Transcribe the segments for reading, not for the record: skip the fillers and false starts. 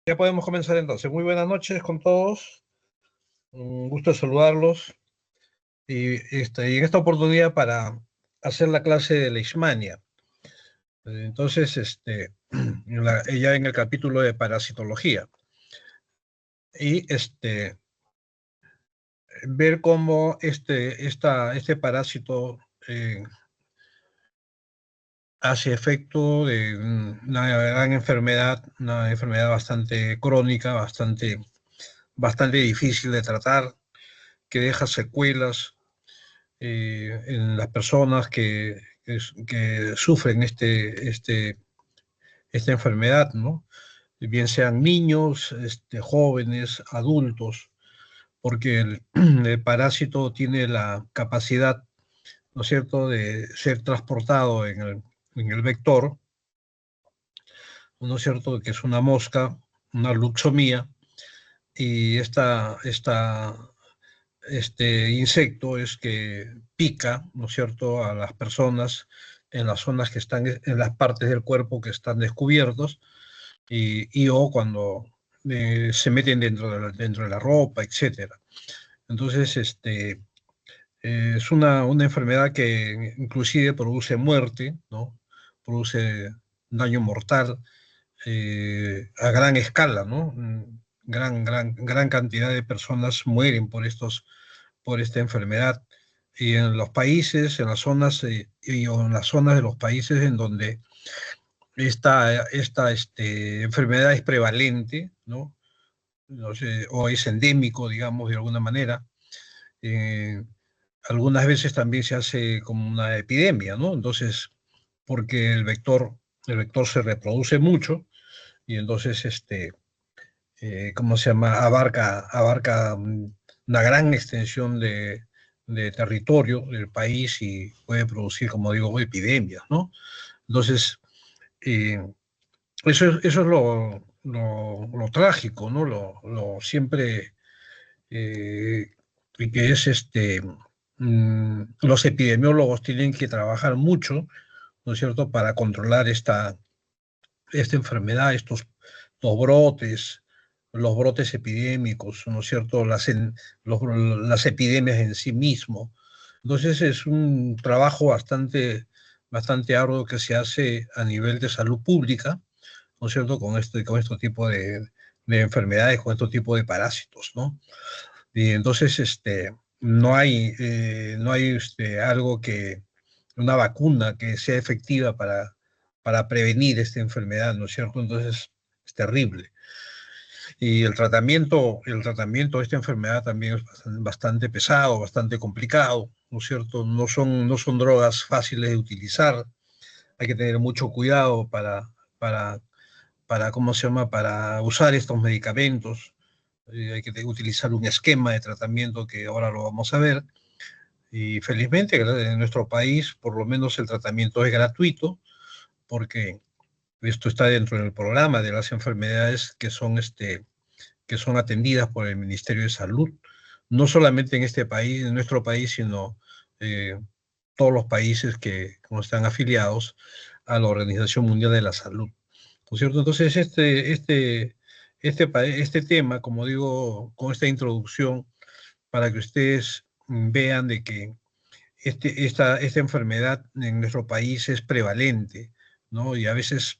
Ya podemos comenzar entonces. Muy buenas noches con todos. Un gusto saludarlos. Y en esta oportunidad para hacer la clase de Leishmania. Entonces, ya en el capítulo de parasitología. Y ver cómo este parásito hace efecto de una gran enfermedad, una enfermedad bastante crónica, bastante difícil de tratar, que deja secuelas en las personas que sufren esta enfermedad, ¿no? Bien sean niños, jóvenes, adultos, porque el parásito tiene la capacidad, ¿no es cierto?, de ser transportado en el vector, ¿no es cierto?, que es una mosca, una luxomía, y este insecto es que pica, ¿no es cierto?, a las personas en las zonas que están, en las partes del cuerpo que están descubiertos, o cuando se meten dentro de la ropa, etcétera. Entonces, es una enfermedad que inclusive produce muerte, ¿no? Produce daño mortal a gran escala, ¿no? Gran cantidad de personas mueren por esta enfermedad. Y en los países, en las zonas, o en las zonas de los países en donde esta enfermedad es prevalente, ¿no? No sé, o es endémico, digamos, de alguna manera, eh, algunas veces también se hace como una epidemia, ¿no? Entonces, porque el vector se reproduce mucho y entonces, ¿cómo se llama? Abarca una gran extensión de territorio del país y puede producir, como digo, epidemias, ¿no? Entonces, eh, eso es lo trágico, ¿no? Lo siempre, y que es los epidemiólogos tienen que trabajar mucho, ¿no es cierto?, para controlar esta enfermedad, estos brotes, los brotes epidémicos, ¿no es cierto?, las epidemias en sí mismo. Entonces es un trabajo bastante arduo que se hace a nivel de salud pública, ¿no es cierto?, con este tipo de enfermedades, con este tipo de parásitos, ¿no? Y entonces, no hay una vacuna que sea efectiva para prevenir esta enfermedad, ¿no es cierto? Entonces, es terrible. Y el tratamiento de esta enfermedad también es bastante pesado, bastante complicado, ¿no es cierto? No son drogas fáciles de utilizar. Hay que tener mucho cuidado para, ¿cómo se llama?, para usar estos medicamentos. Hay que utilizar un esquema de tratamiento que ahora lo vamos a ver. Y felizmente en nuestro país, por lo menos el tratamiento es gratuito, porque esto está dentro del programa de las enfermedades que son atendidas por el Ministerio de Salud, no solamente en este país, en nuestro país, sino eh, todos los países que como están afiliados a la Organización Mundial de la Salud. ¿No es cierto? Entonces, este tema, como digo, con esta introducción, para que ustedes vean de que esta enfermedad en nuestro país es prevalente, ¿no? Y a veces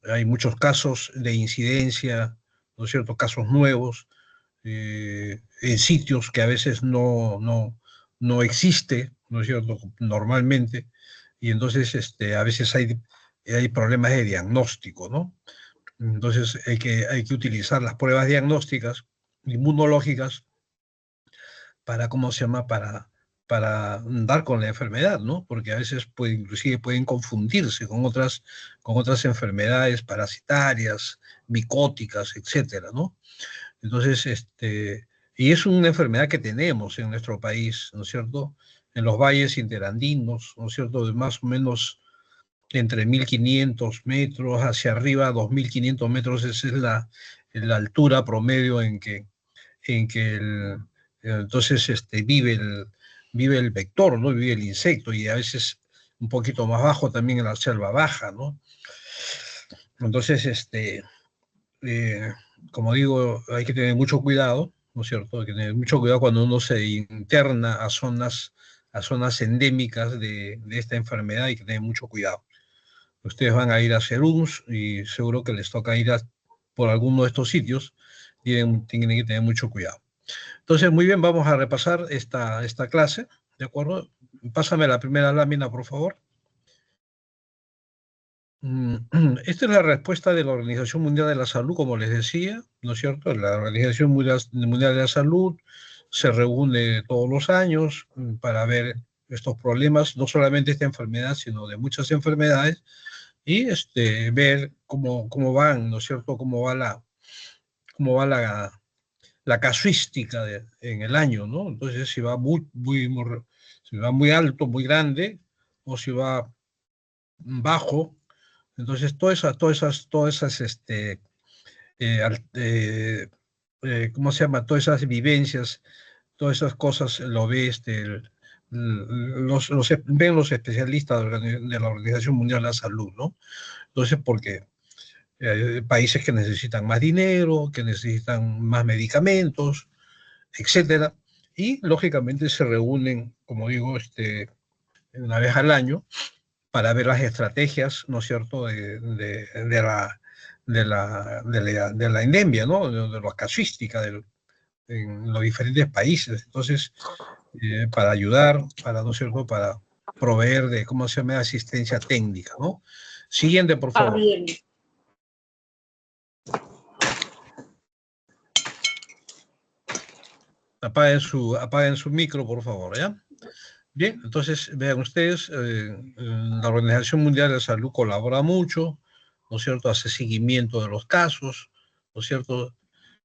hay muchos casos de incidencia, ¿no es cierto?, casos nuevos, en sitios que a veces no existe, ¿no es cierto?, normalmente, y entonces a veces hay problemas de diagnóstico, ¿no? Entonces hay que utilizar las pruebas diagnósticas, inmunológicas, para, ¿cómo se llama?, para dar con la enfermedad, ¿no? Porque a veces inclusive pueden confundirse con otras enfermedades parasitarias, micóticas, etcétera, ¿no? Entonces, y es una enfermedad que tenemos en nuestro país, ¿no es cierto? En los valles interandinos, ¿no es cierto?, de más o menos entre 1.500 metros hacia arriba, 2.500 metros, esa es la altura promedio en que entonces vive el vector, ¿no? Vive el insecto, y a veces un poquito más bajo también en la selva baja, ¿no? Entonces, eh, como digo, hay que tener mucho cuidado, ¿no es cierto? Hay que tener mucho cuidado cuando uno se interna a zonas endémicas de esta enfermedad, hay que tener mucho cuidado. Ustedes van a ir a serums y seguro que les toca ir por alguno de estos sitios, tienen que tener mucho cuidado. Entonces, muy bien, vamos a repasar esta clase, ¿de acuerdo? Pásame la primera lámina, por favor. Esta es la respuesta de la Organización Mundial de la Salud, como les decía, ¿no es cierto? La Organización Mundial de la Salud se reúne todos los años para ver estos problemas, no solamente esta enfermedad, sino de muchas enfermedades, y ver cómo van, ¿no es cierto? Cómo va la casuística en el año, ¿no? Entonces, si va si va muy alto, muy grande, o si va bajo. Entonces, todas esas ¿cómo se llama? Todas esas vivencias, todas esas cosas lo ve ven los especialistas de la Organización Mundial de la Salud, ¿no? Entonces, porque hay países que necesitan más dinero, que necesitan más medicamentos, etcétera, y lógicamente se reúnen, como digo, una vez al año para ver las estrategias, ¿no es cierto?, de la endemia, ¿no?, de la casuística en los diferentes países. Entonces, para ayudar, ¿no es cierto?, para proveer de, ¿cómo se llama?, asistencia técnica, ¿no? Siguiente, por favor. Bien. Apaguen su micro, por favor, ¿ya? Bien, entonces vean ustedes, la Organización Mundial de la Salud colabora mucho, ¿no es cierto? Hace seguimiento de los casos, ¿no es cierto?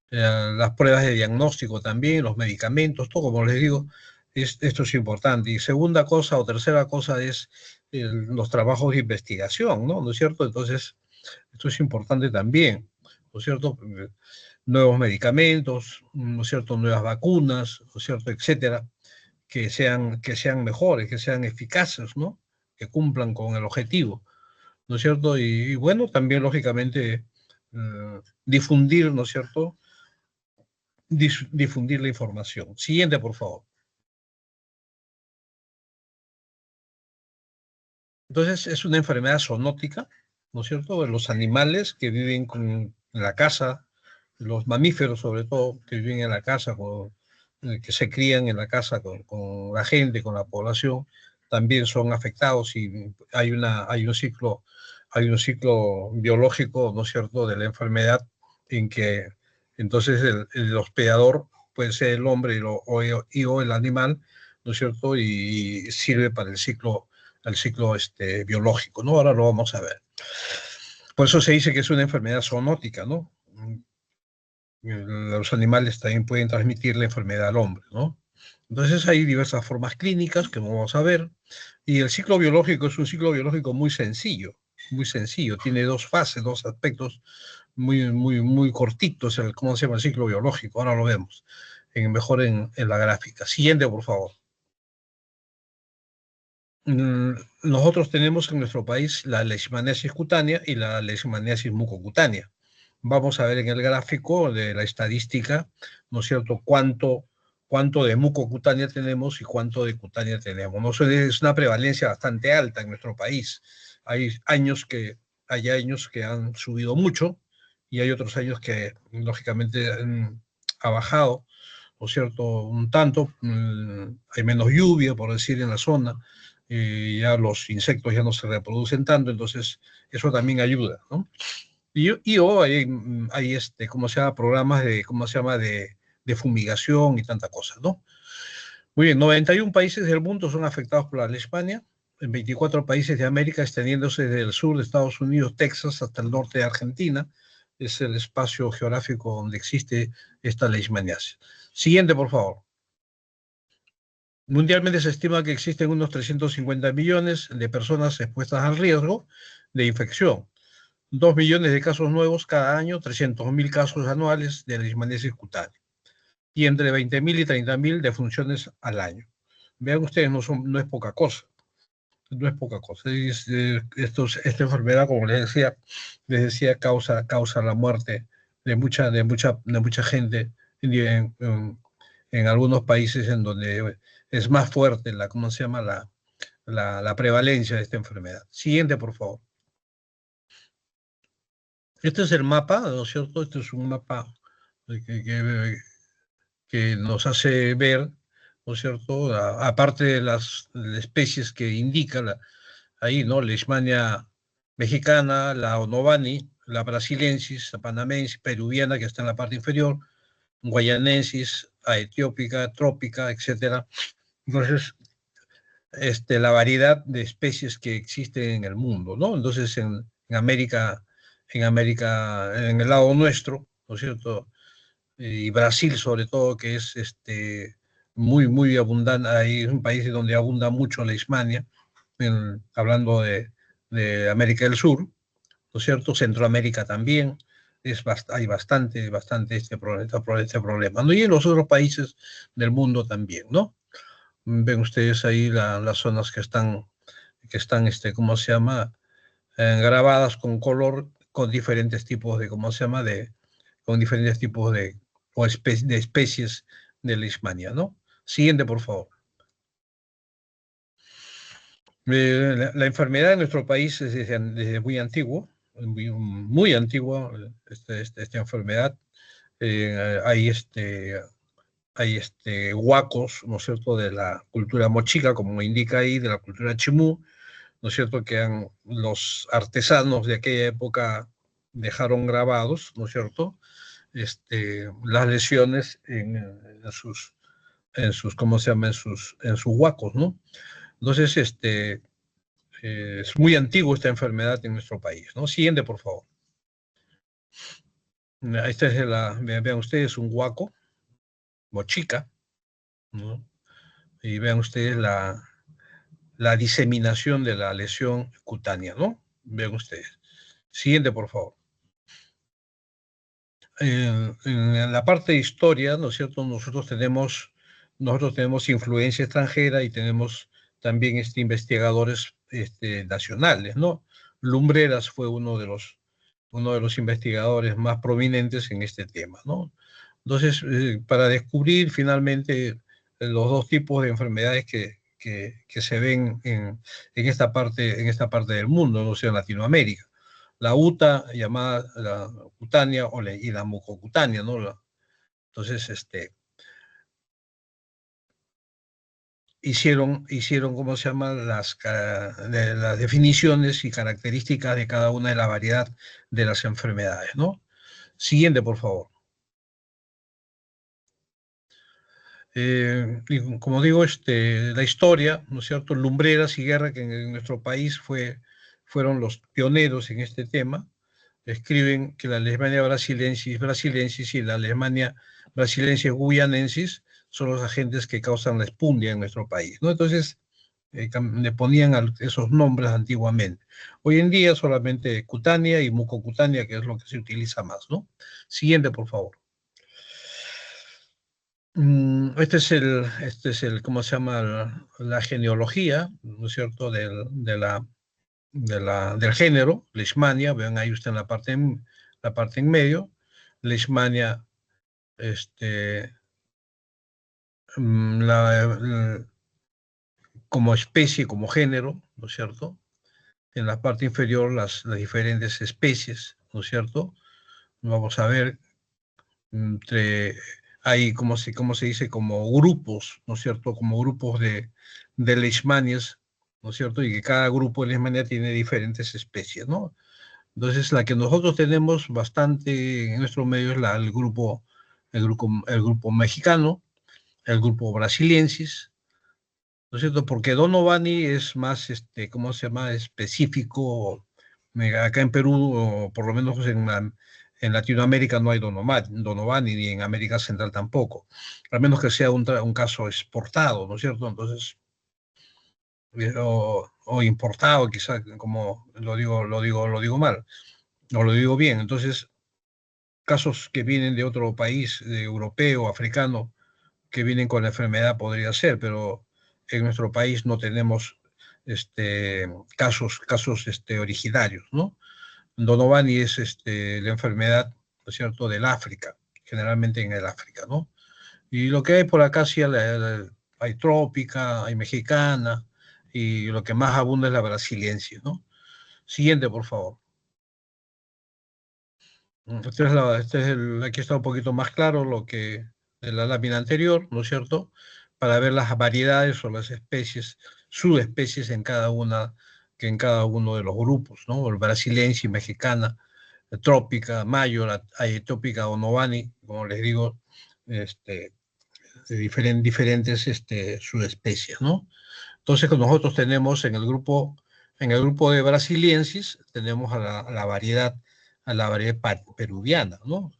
Las pruebas de diagnóstico también, los medicamentos, todo, como les digo, esto es importante. Y segunda cosa o tercera cosa es los trabajos de investigación, ¿no? ¿No es cierto? Entonces, esto es importante también, ¿no es cierto? Nuevos medicamentos, ¿no es cierto? Nuevas vacunas, ¿no es cierto? Etcétera, que sean mejores, que sean eficaces, ¿no? Que cumplan con el objetivo, ¿no es cierto? Y bueno, también lógicamente difundir, ¿no es cierto? Difundir la información. Siguiente, por favor. Entonces, es una enfermedad zoonótica, ¿no es cierto? De los animales que viven en la casa, los mamíferos sobre todo, que viven en la casa, que se crían en la casa con la gente, con la población, también son afectados y hay un ciclo biológico, ¿no es cierto?, de la enfermedad en que entonces el hospedador puede ser el hombre o el animal, ¿no es cierto?, y sirve para el ciclo biológico, ¿no? Ahora lo vamos a ver. Por eso se dice que es una enfermedad zoonótica, ¿no? Los animales también pueden transmitir la enfermedad al hombre, ¿no? Entonces hay diversas formas clínicas que vamos a ver, y el ciclo biológico es un ciclo biológico muy sencillo, tiene dos fases, dos aspectos muy, muy, muy cortitos, ¿cómo se llama el ciclo biológico? Ahora lo vemos, mejor en la gráfica. Siguiente, por favor. Nosotros tenemos en nuestro país la leishmaniasis cutánea y la leishmaniasis mucocutánea. Vamos a ver en el gráfico de la estadística, ¿no es cierto?, cuánto de mucocutánea tenemos y cuánto de cutánea tenemos. ¿No? Es una prevalencia bastante alta en nuestro país. Hay años que han subido mucho y hay otros años que, lógicamente, ha bajado, ¿no es cierto?, un tanto. Hay menos lluvia, por decir, en la zona. Ya los insectos ya no se reproducen tanto, entonces eso también ayuda, ¿no? Hay ¿cómo se llama? Programas ¿cómo se llama? De fumigación y tanta cosa, ¿no? Muy bien, 91 países del mundo son afectados por la leishmania, en 24 países de América, extendiéndose desde el sur de Estados Unidos, Texas, hasta el norte de Argentina. Es el espacio geográfico donde existe esta leishmaniasis. Siguiente, por favor. Mundialmente se estima que existen unos 350 millones de personas expuestas al riesgo de infección. 2 millones de casos nuevos cada año, 300.000 casos anuales de leishmaniasis cutánea. Y entre 20.000 y 30.000 defunciones al año. Vean ustedes, no es poca cosa. No es poca cosa. Esta enfermedad, como les decía, causa la muerte de mucha gente en algunos países en donde es más fuerte ¿cómo se llama? La prevalencia de esta enfermedad. Siguiente, por favor. Este es el mapa, ¿no es cierto? Este es un mapa que, que- que nos hace ver, ¿no es cierto? Aparte de las especies que indica ahí, ¿no? Leishmania mexicana, la onovani, la brasiliensis, la panamensis, peruviana, que está en la parte inferior, guayanensis, aetiópica, trópica, etcétera. Entonces, la variedad de especies que existen en el mundo, ¿no? Entonces, en el lado nuestro, ¿no es cierto? Y Brasil sobre todo, que es muy, muy abundante, ahí es un país donde abunda mucho la Leishmania, hablando de América del Sur, ¿no es cierto? Centroamérica también, hay bastante este problema, ¿no? Y en los otros países del mundo también, ¿no? Ven ustedes ahí las zonas que están, ¿cómo se llama? Grabadas con color, con diferentes tipos ¿cómo se llama? Con diferentes tipos de especies de Leishmania, ¿no? Siguiente, por favor. La enfermedad en nuestro país es desde muy antiguo, muy antigua, esta enfermedad. Hay huacos, ¿no es cierto?, de la cultura mochica, como indica ahí, de la cultura chimú, ¿no es cierto?, que los artesanos de aquella época dejaron grabados, ¿no es cierto?, las lesiones en sus, ¿cómo se llama?, en sus huacos, ¿no? Entonces, es muy antiguo esta enfermedad en nuestro país, ¿no? Siguiente, por favor. Esta vean ustedes, un huaco, mochica, ¿no? Y vean ustedes la diseminación de la lesión cutánea, ¿no? Vean ustedes. Siguiente, por favor. En la parte de historia, ¿no es cierto? Nosotros tenemos influencia extranjera y tenemos también investigadores nacionales, ¿no? Lumbreras fue uno de los investigadores más prominentes en este tema, ¿no? Entonces, para descubrir finalmente los dos tipos de enfermedades que se ven en esta parte del mundo, no sea en Latinoamérica. La UTA, llamada la cutánea, y la mucocutánea, ¿no? Entonces, hicieron, ¿cómo se llama?, las definiciones y características de cada una de la variedad de las enfermedades, ¿no? Siguiente, por favor. Y como digo, la historia, ¿no es cierto? Lumbreras y Guerra, que en nuestro país fueron los pioneros en este tema, escriben que la Leishmania brasiliensis y la Leishmania brasiliensis guyanensis son los agentes que causan la espundia en nuestro país, ¿no? Entonces, le ponían esos nombres antiguamente. Hoy en día solamente cutánea y mucocutánea, que es lo que se utiliza más, ¿no? Siguiente, por favor. Este es el, ¿cómo se llama? La genealogía, ¿no es cierto?, del género, Leishmania, vean ahí usted en la parte en medio, Leishmania, este, como especie, como género, ¿no es cierto? En la parte inferior las diferentes especies, ¿no es cierto? Vamos a ver, entre, hay, ¿cómo se dice? Como grupos, ¿no es cierto? Como grupos de leishmanias, ¿no es cierto? Y que cada grupo de leishmania tiene diferentes especies, ¿no? Entonces, la que nosotros tenemos bastante en nuestro medio es el grupo mexicano, el grupo brasiliensis, ¿no es cierto? Porque Donovani es más, ¿cómo se llama? Específico. Acá en Perú, o por lo menos en Latinoamérica, no hay Donovani, ni en América Central tampoco, al menos que sea un caso exportado, ¿no es cierto? Entonces, o importado, quizá, como lo digo mal, o lo digo bien. Entonces, casos que vienen de otro país, de europeo, africano, que vienen con la enfermedad podría ser, pero en nuestro país no tenemos casos originarios, ¿no? Donovani es la enfermedad ¿no es cierto?, del África, generalmente en el África, ¿no? Y lo que hay por acá sí hay trópica, hay mexicana, y lo que más abunda es la brasiliensis, ¿no? Siguiente, por favor. Aquí está un poquito más claro lo que de la lámina anterior, ¿no es cierto? Para ver las variedades o las especies, subespecies en cada uno de los grupos, ¿no? El brasilense, mexicana, trópica, mayo, la tópica o novani, como les digo, este, de diferentes subespecies, ¿no? Entonces, nosotros tenemos en el grupo de brasiliensis, tenemos a la variedad peruviana, ¿no?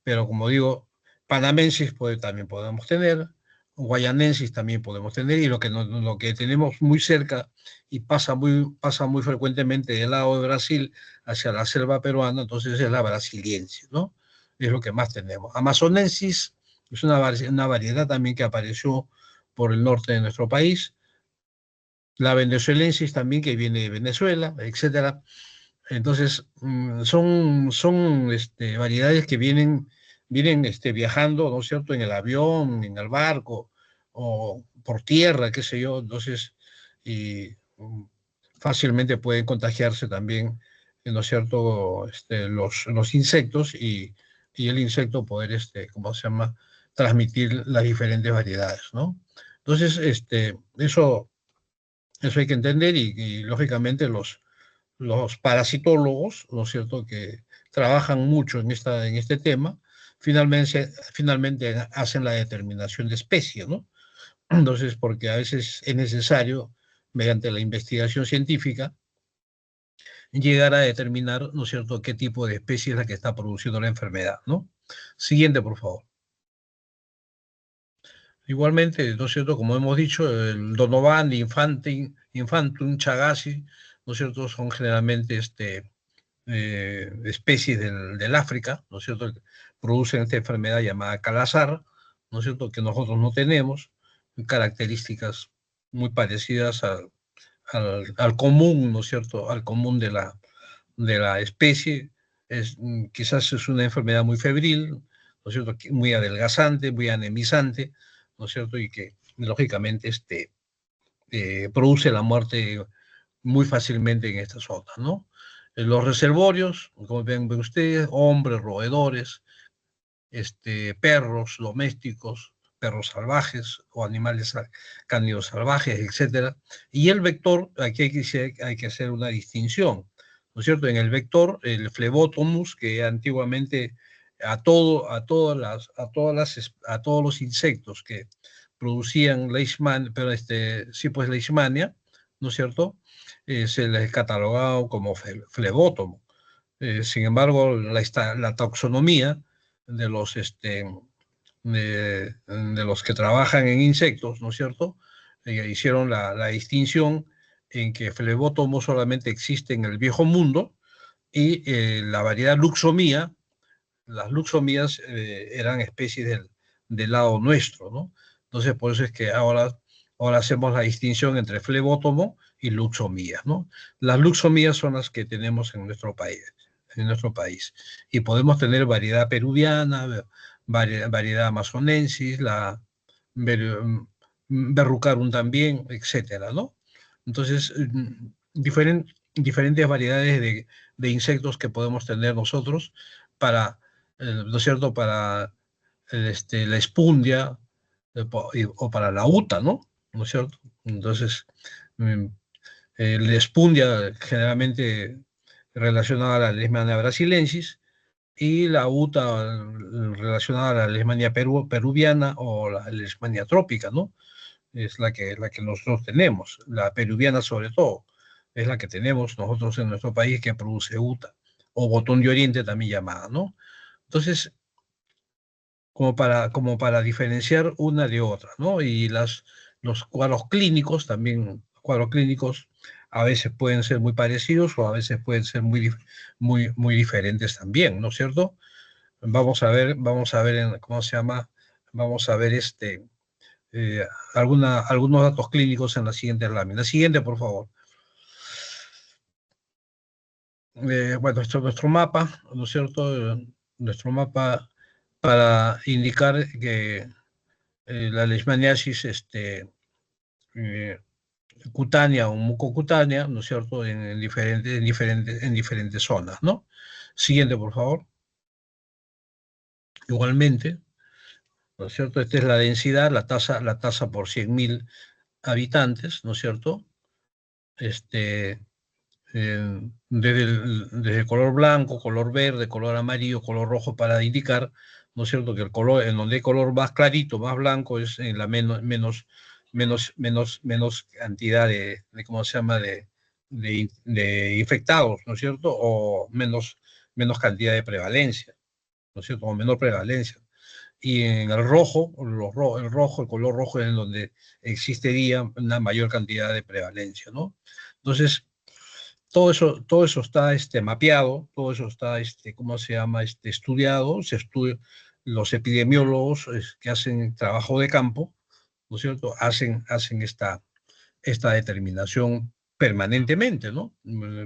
Pero como digo, panamensis también podemos tener, guayanensis también podemos tener, y lo que tenemos muy cerca y pasa muy frecuentemente del lado de Brasil hacia la selva peruana, entonces es la brasiliensis, ¿no? Es lo que más tenemos. Amazonensis es una variedad también que apareció por el norte de nuestro país, la venezuelensis también, que viene de Venezuela, etcétera. Entonces, son variedades que vienen viajando, ¿no es cierto?, en el avión, en el barco, o por tierra, qué sé yo. Entonces, y fácilmente pueden contagiarse también, ¿no es cierto?, los insectos, y el insecto poder, ¿cómo se llama?, transmitir las diferentes variedades, ¿no? Entonces, eso hay que entender, y lógicamente los parasitólogos, ¿no es cierto?, que trabajan mucho en este tema, finalmente hacen la determinación de especie, ¿no? Entonces, porque a veces es necesario, mediante la investigación científica, llegar a determinar, ¿no es cierto?, qué tipo de especie es la que está produciendo la enfermedad, ¿no? Siguiente, por favor. Igualmente, ¿no es cierto?, como hemos dicho, el Donovan, Infantum, Chagasi, ¿no es cierto?, son generalmente especies del África, ¿no es cierto?, que producen esta enfermedad llamada calazar, ¿no es cierto?, que nosotros no tenemos, características muy parecidas al común, ¿no es cierto?, al común de la especie. Quizás es una enfermedad muy febril, ¿no es cierto?, muy adelgazante, muy anemizante, ¿no es cierto?, y que lógicamente produce la muerte muy fácilmente en esta zona, ¿no? Los reservorios, como ven ustedes, hombres, roedores, perros domésticos, perros salvajes o animales cánidos salvajes, etcétera. Y el vector, aquí hay que hacer una distinción, ¿no es cierto? En el vector, el Phlebotomus, que antiguamente a todos los insectos que producían leishmania, pero sí, pues leishmania, ¿no es cierto?, se les catalogaba como flebótomo. Sin embargo, la taxonomía de los que trabajan en insectos, ¿no es cierto?, hicieron la distinción en que flebótomo solamente existe en el Viejo Mundo, y la variedad luxomía, las luxomías eran especies del lado nuestro, ¿no? Entonces, por eso es que ahora hacemos la distinción entre flebótomo y luxomías, ¿no? Las luxomías son las que tenemos en nuestro país. Y podemos tener variedad peruviana, variedad amazonensis, la verrucarum también, etcétera, ¿no? Entonces, diferentes variedades de insectos que podemos tener nosotros para, ¿no es cierto?, para la espundia, o para la uta, ¿no? ¿No es cierto? Entonces, mm, la espundia generalmente relacionada a la Leishmania brasilensis, y la uta relacionada a la Leishmania peruviana, o la Leishmania trópica, ¿no? Es la que nosotros tenemos, la peruviana sobre todo, es la que tenemos nosotros en nuestro país, que produce uta, o botón de oriente también llamada, ¿no? Entonces, como para diferenciar una de otra, ¿no? Y los cuadros clínicos también, cuadros clínicos a veces pueden ser muy parecidos, o a veces pueden ser muy diferentes también, ¿no es cierto? Vamos a ver ¿cómo se llama? Vamos a ver eh, algunos datos clínicos en la siguiente lámina. Siguiente, por favor. Bueno, esto es nuestro mapa, ¿no es cierto? para indicar que la leishmaniasis cutánea o mucocutánea, ¿no es cierto?, en diferentes zonas, ¿no? Siguiente, por favor. Igualmente, ¿no es cierto? Esta es la densidad, la tasa por 100.000 habitantes, ¿no es cierto? Desde el color blanco, color verde, color amarillo, color rojo, para indicar, ¿no es cierto?, que el color, en donde hay color más clarito, más blanco, es en la menos cantidad ¿cómo se llama?, de infectados, ¿no es cierto?, o menos cantidad de prevalencia, ¿no es cierto?, o menor prevalencia. Y en el rojo, el color rojo es en donde existiría una mayor cantidad de prevalencia, ¿no? Entonces, todo eso está mapeado, todo eso está, ¿cómo se llama?, estudiado, los epidemiólogos que hacen trabajo de campo, ¿no es cierto?, hacen esta determinación permanentemente, ¿no?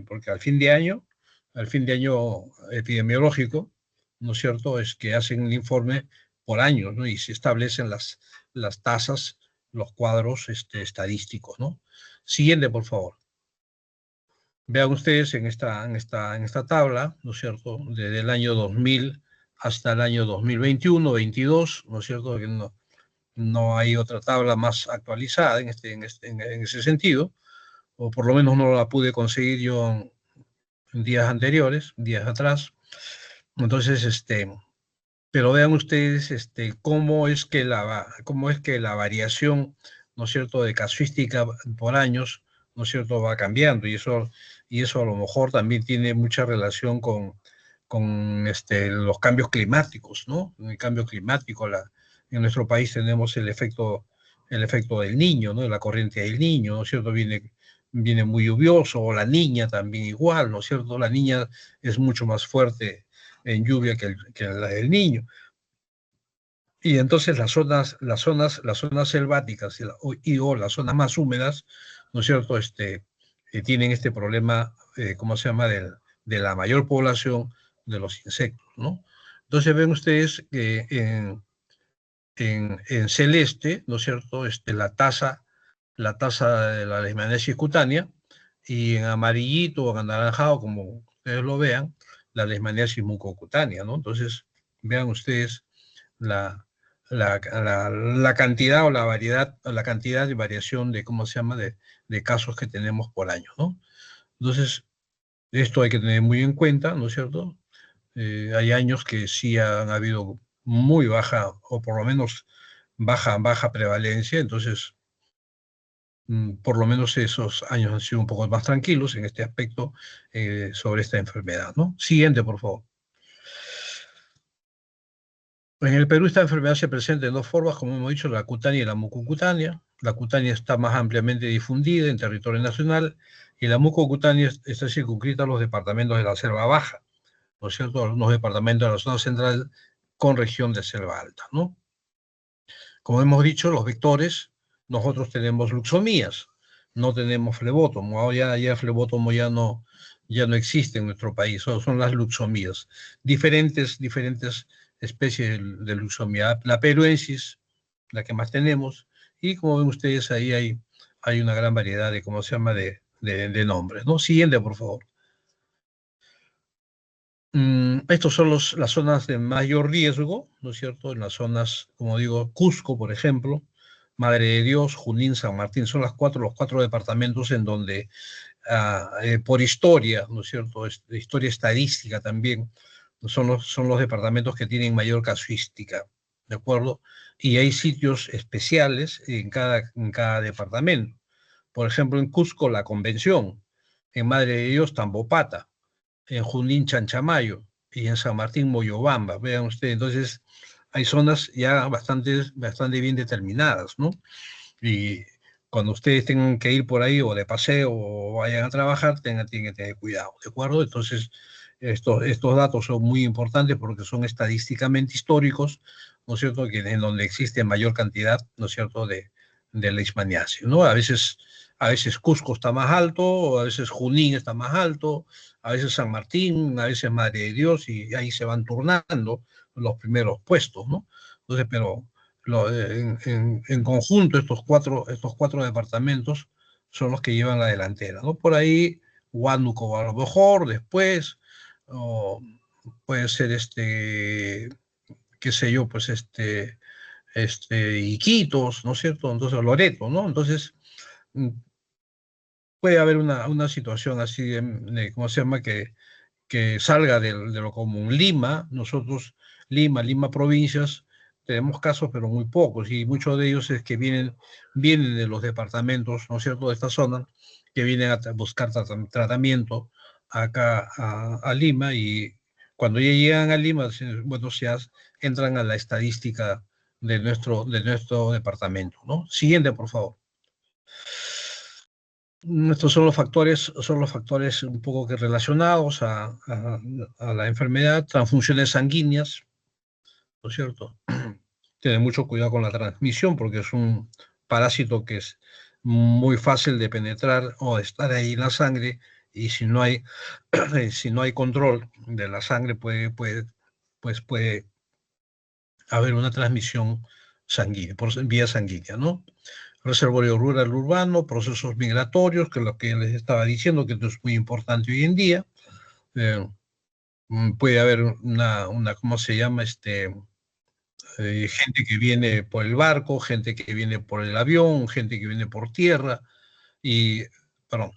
Porque al fin de año epidemiológico, ¿no es cierto?, es que hacen un informe por año, ¿no? Y se establecen las tasas, los cuadros estadísticos, ¿no? Siguiente, por favor. Vean ustedes en esta tabla, ¿no es cierto?, desde el año 2000 hasta el año 2021, 22, ¿no es cierto?, que no hay otra tabla más actualizada en ese sentido, o por lo menos no la pude conseguir yo en días anteriores, días atrás. Entonces, pero vean ustedes cómo es que la variación, ¿no es cierto?, de casuística por años, ¿no es cierto?, va cambiando, y eso a lo mejor también tiene mucha relación con los cambios climáticos, ¿no? El cambio climático, en nuestro país tenemos el efecto del Niño, ¿no?, de la corriente del Niño, ¿no es cierto?, viene muy lluvioso, o la Niña también igual, ¿no es cierto?, la Niña es mucho más fuerte en lluvia que la del Niño. Y entonces las zonas selváticas o las zonas más húmedas, ¿no es cierto?, tienen este problema, ¿cómo se llama?, de la mayor población de los insectos, ¿no? Entonces ven ustedes que en celeste, ¿no es cierto?, la tasa de la leishmaniasis cutánea, y en amarillito o en anaranjado, como ustedes lo vean, la leishmaniasis mucocutánea, ¿no? Entonces, vean ustedes la, la cantidad o la variedad, o la cantidad de variación de, ¿cómo se llama?, de casos que tenemos por año, ¿no? Entonces, esto hay que tener muy en cuenta, ¿no es cierto? Hay años que sí han habido muy baja, o por lo menos baja prevalencia, entonces por lo menos esos años han sido un poco más tranquilos en este aspecto sobre esta enfermedad, ¿no? Siguiente, por favor. En el Perú esta enfermedad se presenta en dos formas, como hemos dicho, la cutánea y la mucocutánea. La cutánea está más ampliamente difundida en territorio nacional, y la mucocutánea está circunscrita a los departamentos de la selva baja, ¿no es cierto?, algunos departamentos de la zona central con región de selva alta, ¿no? Como hemos dicho, los vectores, nosotros tenemos luxomías, no tenemos flebótomo. Ahora ya flebótomo ya no existe en nuestro país, son las luxomías. Diferentes especies de luxomía. La peruensis, la que más tenemos, y como ven ustedes ahí hay una gran variedad de, ¿cómo se llama?, de nombres, ¿no? Siguiente, por favor. Estos son las zonas de mayor riesgo, ¿no es cierto? En las zonas, como digo, Cusco, por ejemplo, Madre de Dios, Junín, San Martín, son los cuatro departamentos en donde, por historia, ¿no es cierto?, historia estadística también, son los departamentos que tienen mayor casuística, ¿de acuerdo? Y hay sitios especiales en cada departamento. Por ejemplo, en Cusco, la Convención; en Madre de Dios, Tambopata; en Junín, Chanchamayo; y en San Martín, Moyobamba. Vean ustedes, entonces hay zonas ya bastante bien determinadas, ¿no? Y cuando ustedes tengan que ir por ahí o de paseo o vayan a trabajar, tienen que tener cuidado, ¿de acuerdo? Entonces, estos datos son muy importantes porque son estadísticamente históricos, ¿no es cierto?, que en donde existe mayor cantidad, ¿no es cierto?, de leishmaniasis, ¿no? A veces A veces Cusco está más alto, a veces Junín está más alto, a veces San Martín, a veces Madre de Dios, y ahí se van turnando los primeros puestos, ¿no? Entonces, pero en conjunto estos cuatro departamentos son los que llevan la delantera, ¿no? Por ahí Huánuco a lo mejor después, o puede ser qué sé yo, pues Iquitos, ¿no es cierto? Entonces, Loreto, ¿no? Entonces, mm, puede haber una situación así, ¿cómo se llama? Que salga de lo común. Lima, nosotros, Lima provincias, tenemos casos, pero muy pocos, y muchos de ellos es que vienen de los departamentos, ¿no es cierto?, de esta zona, que vienen a buscar tratamiento acá a Lima, y cuando ya llegan a Lima, bueno, entran a la estadística de nuestro departamento, ¿no? Siguiente, por favor. Estos son los factores un poco que relacionados a la enfermedad, transfusiones sanguíneas, ¿no es cierto? Tener mucho cuidado con la transmisión porque es un parásito que es muy fácil de penetrar o de estar ahí en la sangre, y si no hay control de la sangre puede haber una transmisión sanguínea, por vía sanguínea, ¿no? Reservorio rural urbano, procesos migratorios, que es lo que les estaba diciendo, que esto es muy importante hoy en día. Eh, Puede haber ¿cómo se llama? Gente que viene por el barco, gente que viene por el avión, gente que viene por tierra, y, perdón.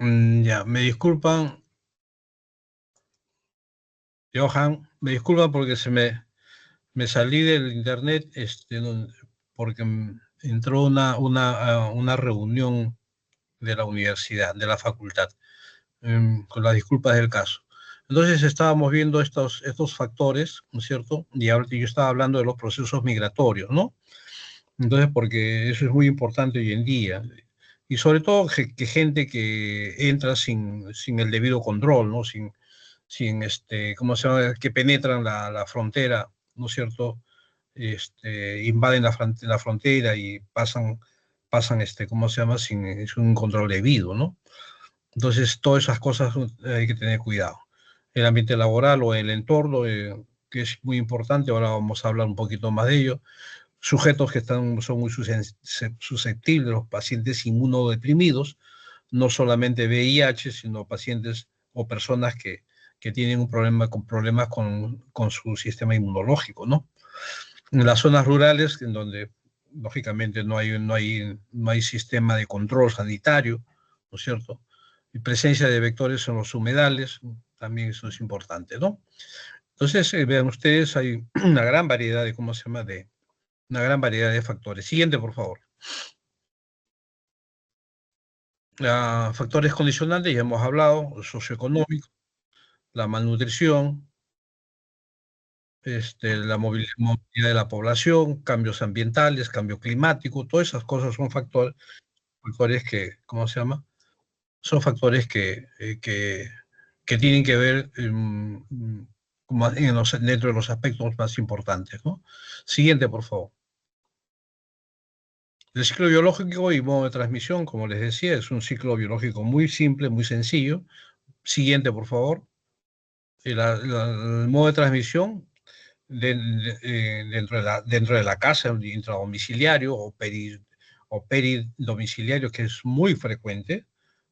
Ya, me disculpan, Johan, me disculpan porque me salí del internet, porque entró una reunión de la universidad, de la facultad, con las disculpas del caso. Entonces estábamos viendo estos factores, ¿no es cierto? Y ahora yo estaba hablando de los procesos migratorios, ¿no? Entonces, porque eso es muy importante hoy en día. Y sobre todo que gente que entra sin el debido control, ¿no? ¿Cómo se llama? Que penetran la frontera, ¿no es cierto? Invaden la frontera y pasan, ¿cómo se llama? Sin un control debido, ¿no? Entonces, todas esas cosas hay que tener cuidado. El ambiente laboral o el entorno, que es muy importante, ahora vamos a hablar un poquito más de ello. Sujetos que son muy susceptibles, los pacientes inmunodeprimidos, no solamente VIH, sino pacientes o personas que tienen un problema con problemas con su sistema inmunológico, ¿no? En las zonas rurales, en donde lógicamente no hay sistema de control sanitario, ¿no es cierto? Y presencia de vectores en los humedales, también eso es importante, ¿no? Entonces, vean ustedes, hay una gran variedad de, ¿cómo se llama?, una gran variedad de factores. Siguiente, por favor. Factores condicionantes, ya hemos hablado, socioeconómico, la malnutrición, la movilidad de la población, cambios ambientales, cambio climático, todas esas cosas son factores que, ¿cómo se llama? Son factores que tienen que ver dentro de los aspectos más importantes, ¿no? Siguiente, por favor. El ciclo biológico y modo de transmisión, como les decía, es un ciclo biológico muy simple, muy sencillo. Siguiente, por favor. El modo de transmisión dentro de la casa, intradomiciliario o peridomiciliario, que es muy frecuente,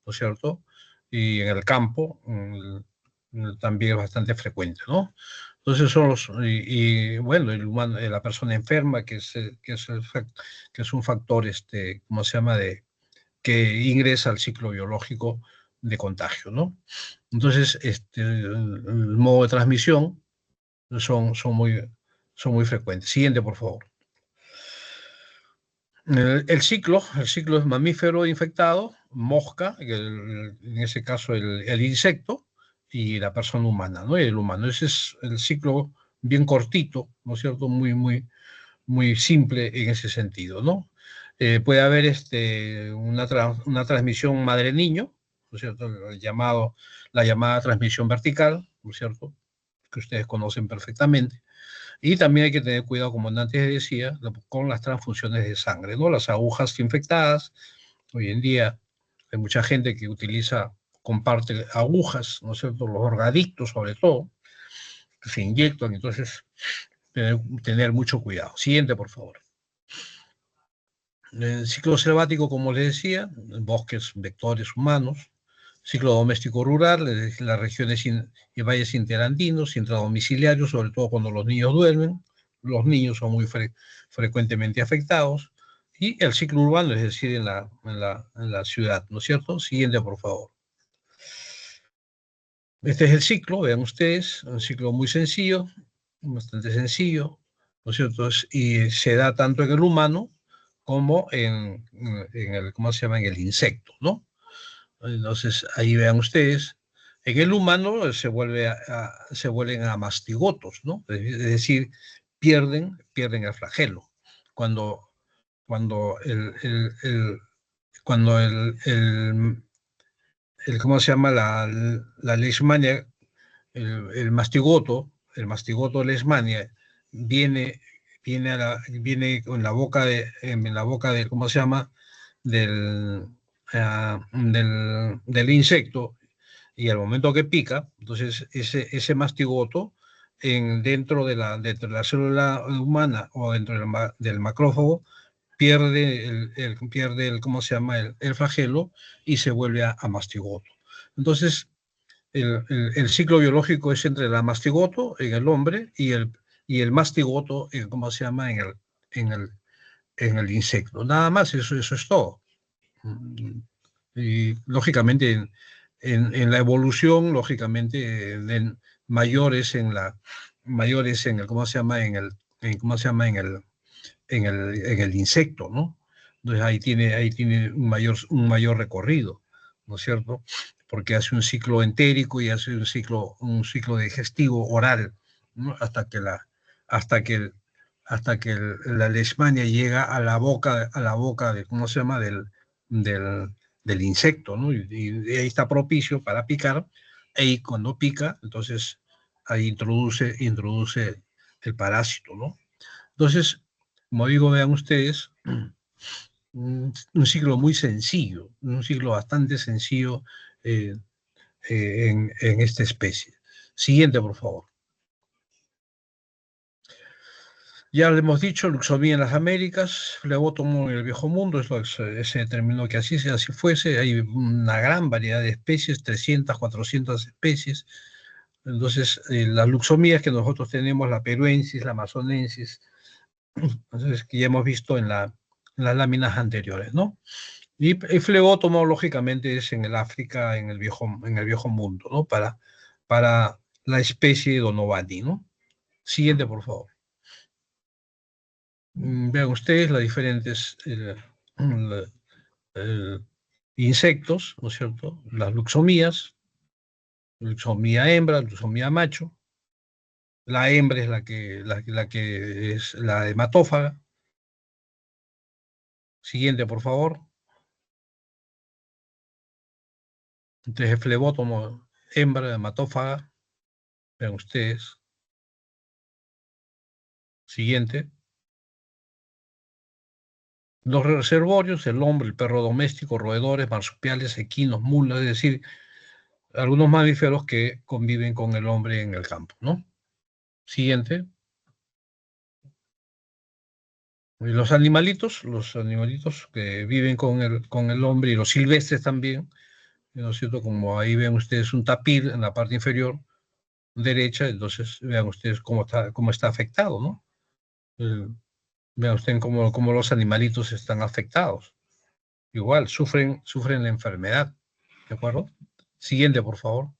¿no es cierto? Y en el campo también es bastante frecuente, ¿no? Entonces bueno, la persona enferma, que es un factor, ¿cómo se llama? Que ingresa al ciclo biológico de contagio, ¿no? Entonces, el modo de transmisión son muy frecuentes. Siguiente, por favor. El ciclo es mamífero infectado, mosca, en ese caso el insecto, y la persona humana, ¿no? Y el humano. Ese es el ciclo bien cortito, ¿no es cierto? Muy simple en ese sentido, ¿no? Puede haber una transmisión madre-niño, ¿no es cierto? La llamada transmisión vertical, ¿no es cierto? Que ustedes conocen perfectamente. Y también hay que tener cuidado, como antes decía, con las transfusiones de sangre, ¿no? Las agujas infectadas. Hoy en día hay mucha gente que comparte agujas, ¿no es cierto? Los drogadictos, sobre todo, que se inyectan, entonces tener mucho cuidado. Siguiente, por favor. El ciclo selvático, como les decía, bosques, vectores humanos. Ciclo doméstico rural, las regiones y valles interandinos, intradomiciliarios, sobre todo cuando los niños duermen. Los niños son muy frecuentemente afectados. Y el ciclo urbano, es decir, en la ciudad, ¿no es cierto? Siguiente, por favor. Este es el ciclo, vean ustedes, un ciclo muy sencillo, bastante sencillo, ¿no es cierto? Y se da tanto en el humano como ¿cómo se llama? En el insecto, ¿no? Entonces, ahí vean ustedes, en el humano se vuelven a mastigotos, ¿no? Es decir, pierden el flagelo. Cuando, cuando cuando ¿cómo se llama? La leishmania, el mastigoto leishmania, viene, viene en la boca de, ¿cómo se llama? Del, del insecto, y al momento que pica, entonces ese mastigoto dentro de la célula humana o dentro del macrófago pierde ¿cómo se llama? El flagelo y se vuelve a mastigoto. Entonces, el ciclo biológico es entre la mastigoto en el hombre y el mastigoto, ¿cómo se llama? En el insecto. Nada más, eso es todo. Y lógicamente en la evolución, lógicamente mayores en el, ¿cómo se llama? ¿Cómo se llama? En el insecto, ¿no? Entonces ahí tiene un mayor recorrido, ¿no es cierto? Porque hace un ciclo entérico y hace un ciclo digestivo oral, ¿no? Hasta que la leishmania llega a la boca de, ¿cómo se llama? Del insecto, ¿no? Y ahí está propicio para picar, y cuando pica, entonces ahí introduce el parásito, ¿no? Entonces, como digo, vean ustedes, un ciclo muy sencillo, un ciclo bastante sencillo eh, en esta especie. Siguiente, por favor. Ya le hemos dicho, luxomía en las Américas, flebótomo en el Viejo Mundo, se determinó que así fuese. Hay una gran variedad de especies, 300, 400 especies. Entonces, las luxomías que nosotros tenemos, la peruensis, la amazonensis, entonces, que ya hemos visto en las láminas anteriores, ¿no? Y el flebótomo, lógicamente, es en el África, en el viejo mundo, ¿no? Para la especie Donovani, ¿no? Siguiente, por favor. Vean ustedes las diferentes eh, insectos, ¿no es cierto? Las luxomía hembra, luxomía macho. La hembra es la que es la hematófaga. Siguiente, por favor. Entonces, el flebótomo hembra, hematófaga. Vean ustedes. Siguiente. Los reservorios, el hombre, el perro doméstico, roedores, marsupiales, equinos, mulas, es decir, algunos mamíferos que conviven con el hombre en el campo, ¿no? Siguiente. Y los animalitos que viven con el hombre y los silvestres también, ¿no es cierto? Como ahí ven ustedes un tapir en la parte inferior derecha, entonces vean ustedes cómo está afectado, ¿no? Eh, Vean ustedes cómo los animalitos están afectados. Igual, sufren la enfermedad, ¿de acuerdo? Siguiente, por favor.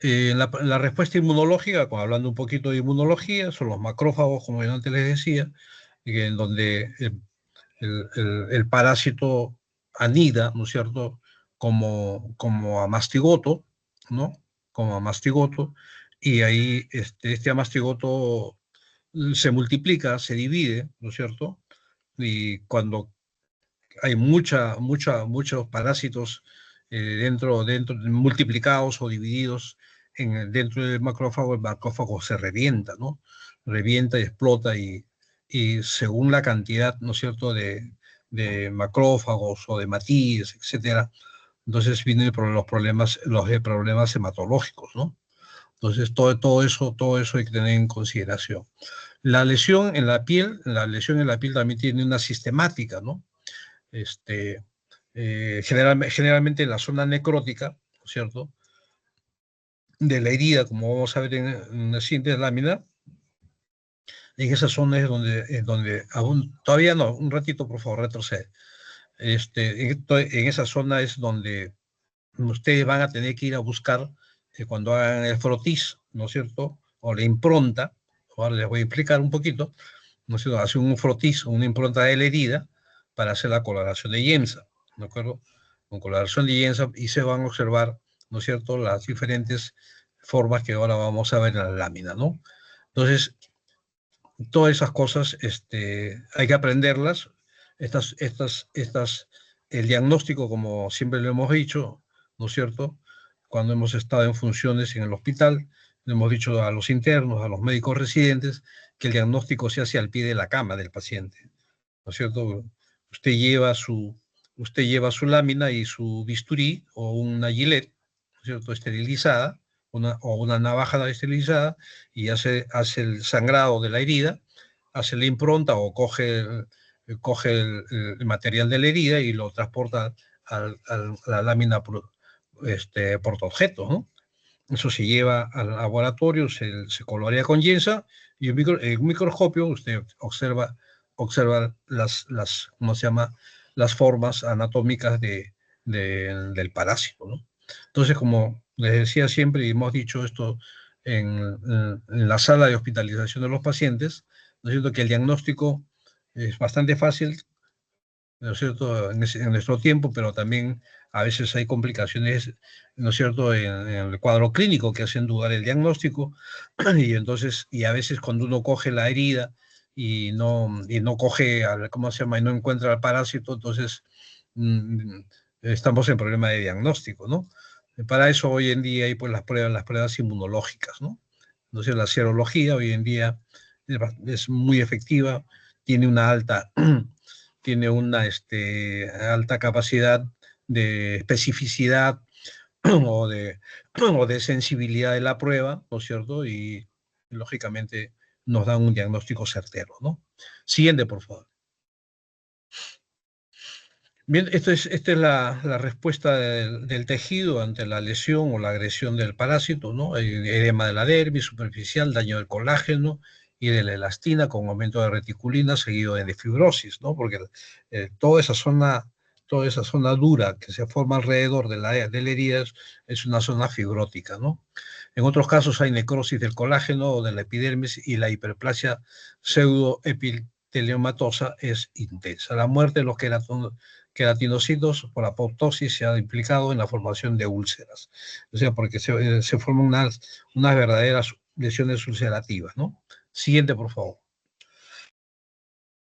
La respuesta inmunológica, hablando un poquito de inmunología, son los macrófagos, como yo antes les decía, en donde el parásito anida, ¿no es cierto?, como amastigoto, ¿no? Como amastigoto, y ahí este amastigoto se multiplica, se divide, ¿no es cierto? Y cuando hay muchos parásitos dentro, multiplicados o divididos dentro del macrófago, el macrófago se revienta, ¿no? Revienta y explota y según la cantidad, ¿no es cierto?, de macrófagos o de matíes, etcétera, entonces vienen los problemas hematológicos, ¿no? Entonces todo eso hay que tener en consideración. La lesión en la piel también tiene una sistemática, ¿no? este, generalmente en la zona necrótica, ¿no es cierto?, de la herida, como vamos a ver en la siguiente lámina, en esa zona es donde aún, todavía no, un ratito por favor, retrocede. En esa zona es donde ustedes van a tener que ir a buscar cuando hagan el frotis, ¿no es cierto?, o la impronta, ahora les voy a explicar un poquito, ¿no es cierto?, hacen un frotis, una impronta de la herida para hacer la coloración de Yemsa, ¿de acuerdo? Con coloración de Yemsa y se van a observar, ¿no es cierto?, las diferentes formas que ahora vamos a ver en la lámina, ¿no? Entonces, todas esas cosas hay que aprenderlas. El diagnóstico, como siempre lo hemos dicho, ¿no es cierto? Cuando hemos estado en funciones en el hospital, le hemos dicho a los internos, a los médicos residentes, que el diagnóstico se hace al pie de la cama del paciente, ¿no es cierto? Usted lleva su, usted lleva su lámina y su bisturí o una gilet, ¿no es cierto?, esterilizada, o una navaja esterilizada, y hace el sangrado de la herida, hace la impronta o coge el material de la herida y lo transporta a la lámina portaobjetos, ¿no? Eso se lleva al laboratorio, se colorea con Yensa y en un microscopio usted observa ¿cómo se llama?, las formas anatómicas del parásito, ¿no? Entonces, como les decía siempre, y hemos dicho esto en la sala de hospitalización de los pacientes, ¿no es cierto?, que el diagnóstico es bastante fácil, ¿no es cierto?, en nuestro tiempo, pero también a veces hay complicaciones, ¿no es cierto?, en el cuadro clínico que hacen dudar el diagnóstico, y a veces cuando uno coge la herida y no coge, ¿cómo se llama?, y no encuentra el parásito, entonces mm, estamos en problema de diagnóstico, ¿no? Para eso hoy en día hay pues las pruebas inmunológicas, ¿no? Entonces la serología hoy en día es muy efectiva, tiene una alta tiene una alta capacidad de especificidad o de sensibilidad de la prueba, ¿no es cierto? Y lógicamente nos dan un diagnóstico certero, ¿no? Siguiente, por favor. Bien, esta es la respuesta del tejido ante la lesión o la agresión del parásito, ¿no? El edema de la dermis superficial, daño del colágeno y de la elastina con aumento de reticulina seguido de fibrosis, ¿no? Porque toda esa zona dura que se forma alrededor de la herida es una zona fibrótica, ¿no? En otros casos hay necrosis del colágeno o de la epidermis y la hiperplasia pseudoepiteliomatosa es intensa. La muerte de los queratinocitos por apoptosis se ha implicado en la formación de úlceras. O sea, porque se forman unas verdaderas lesiones ulcerativas, ¿no? Siguiente, por favor.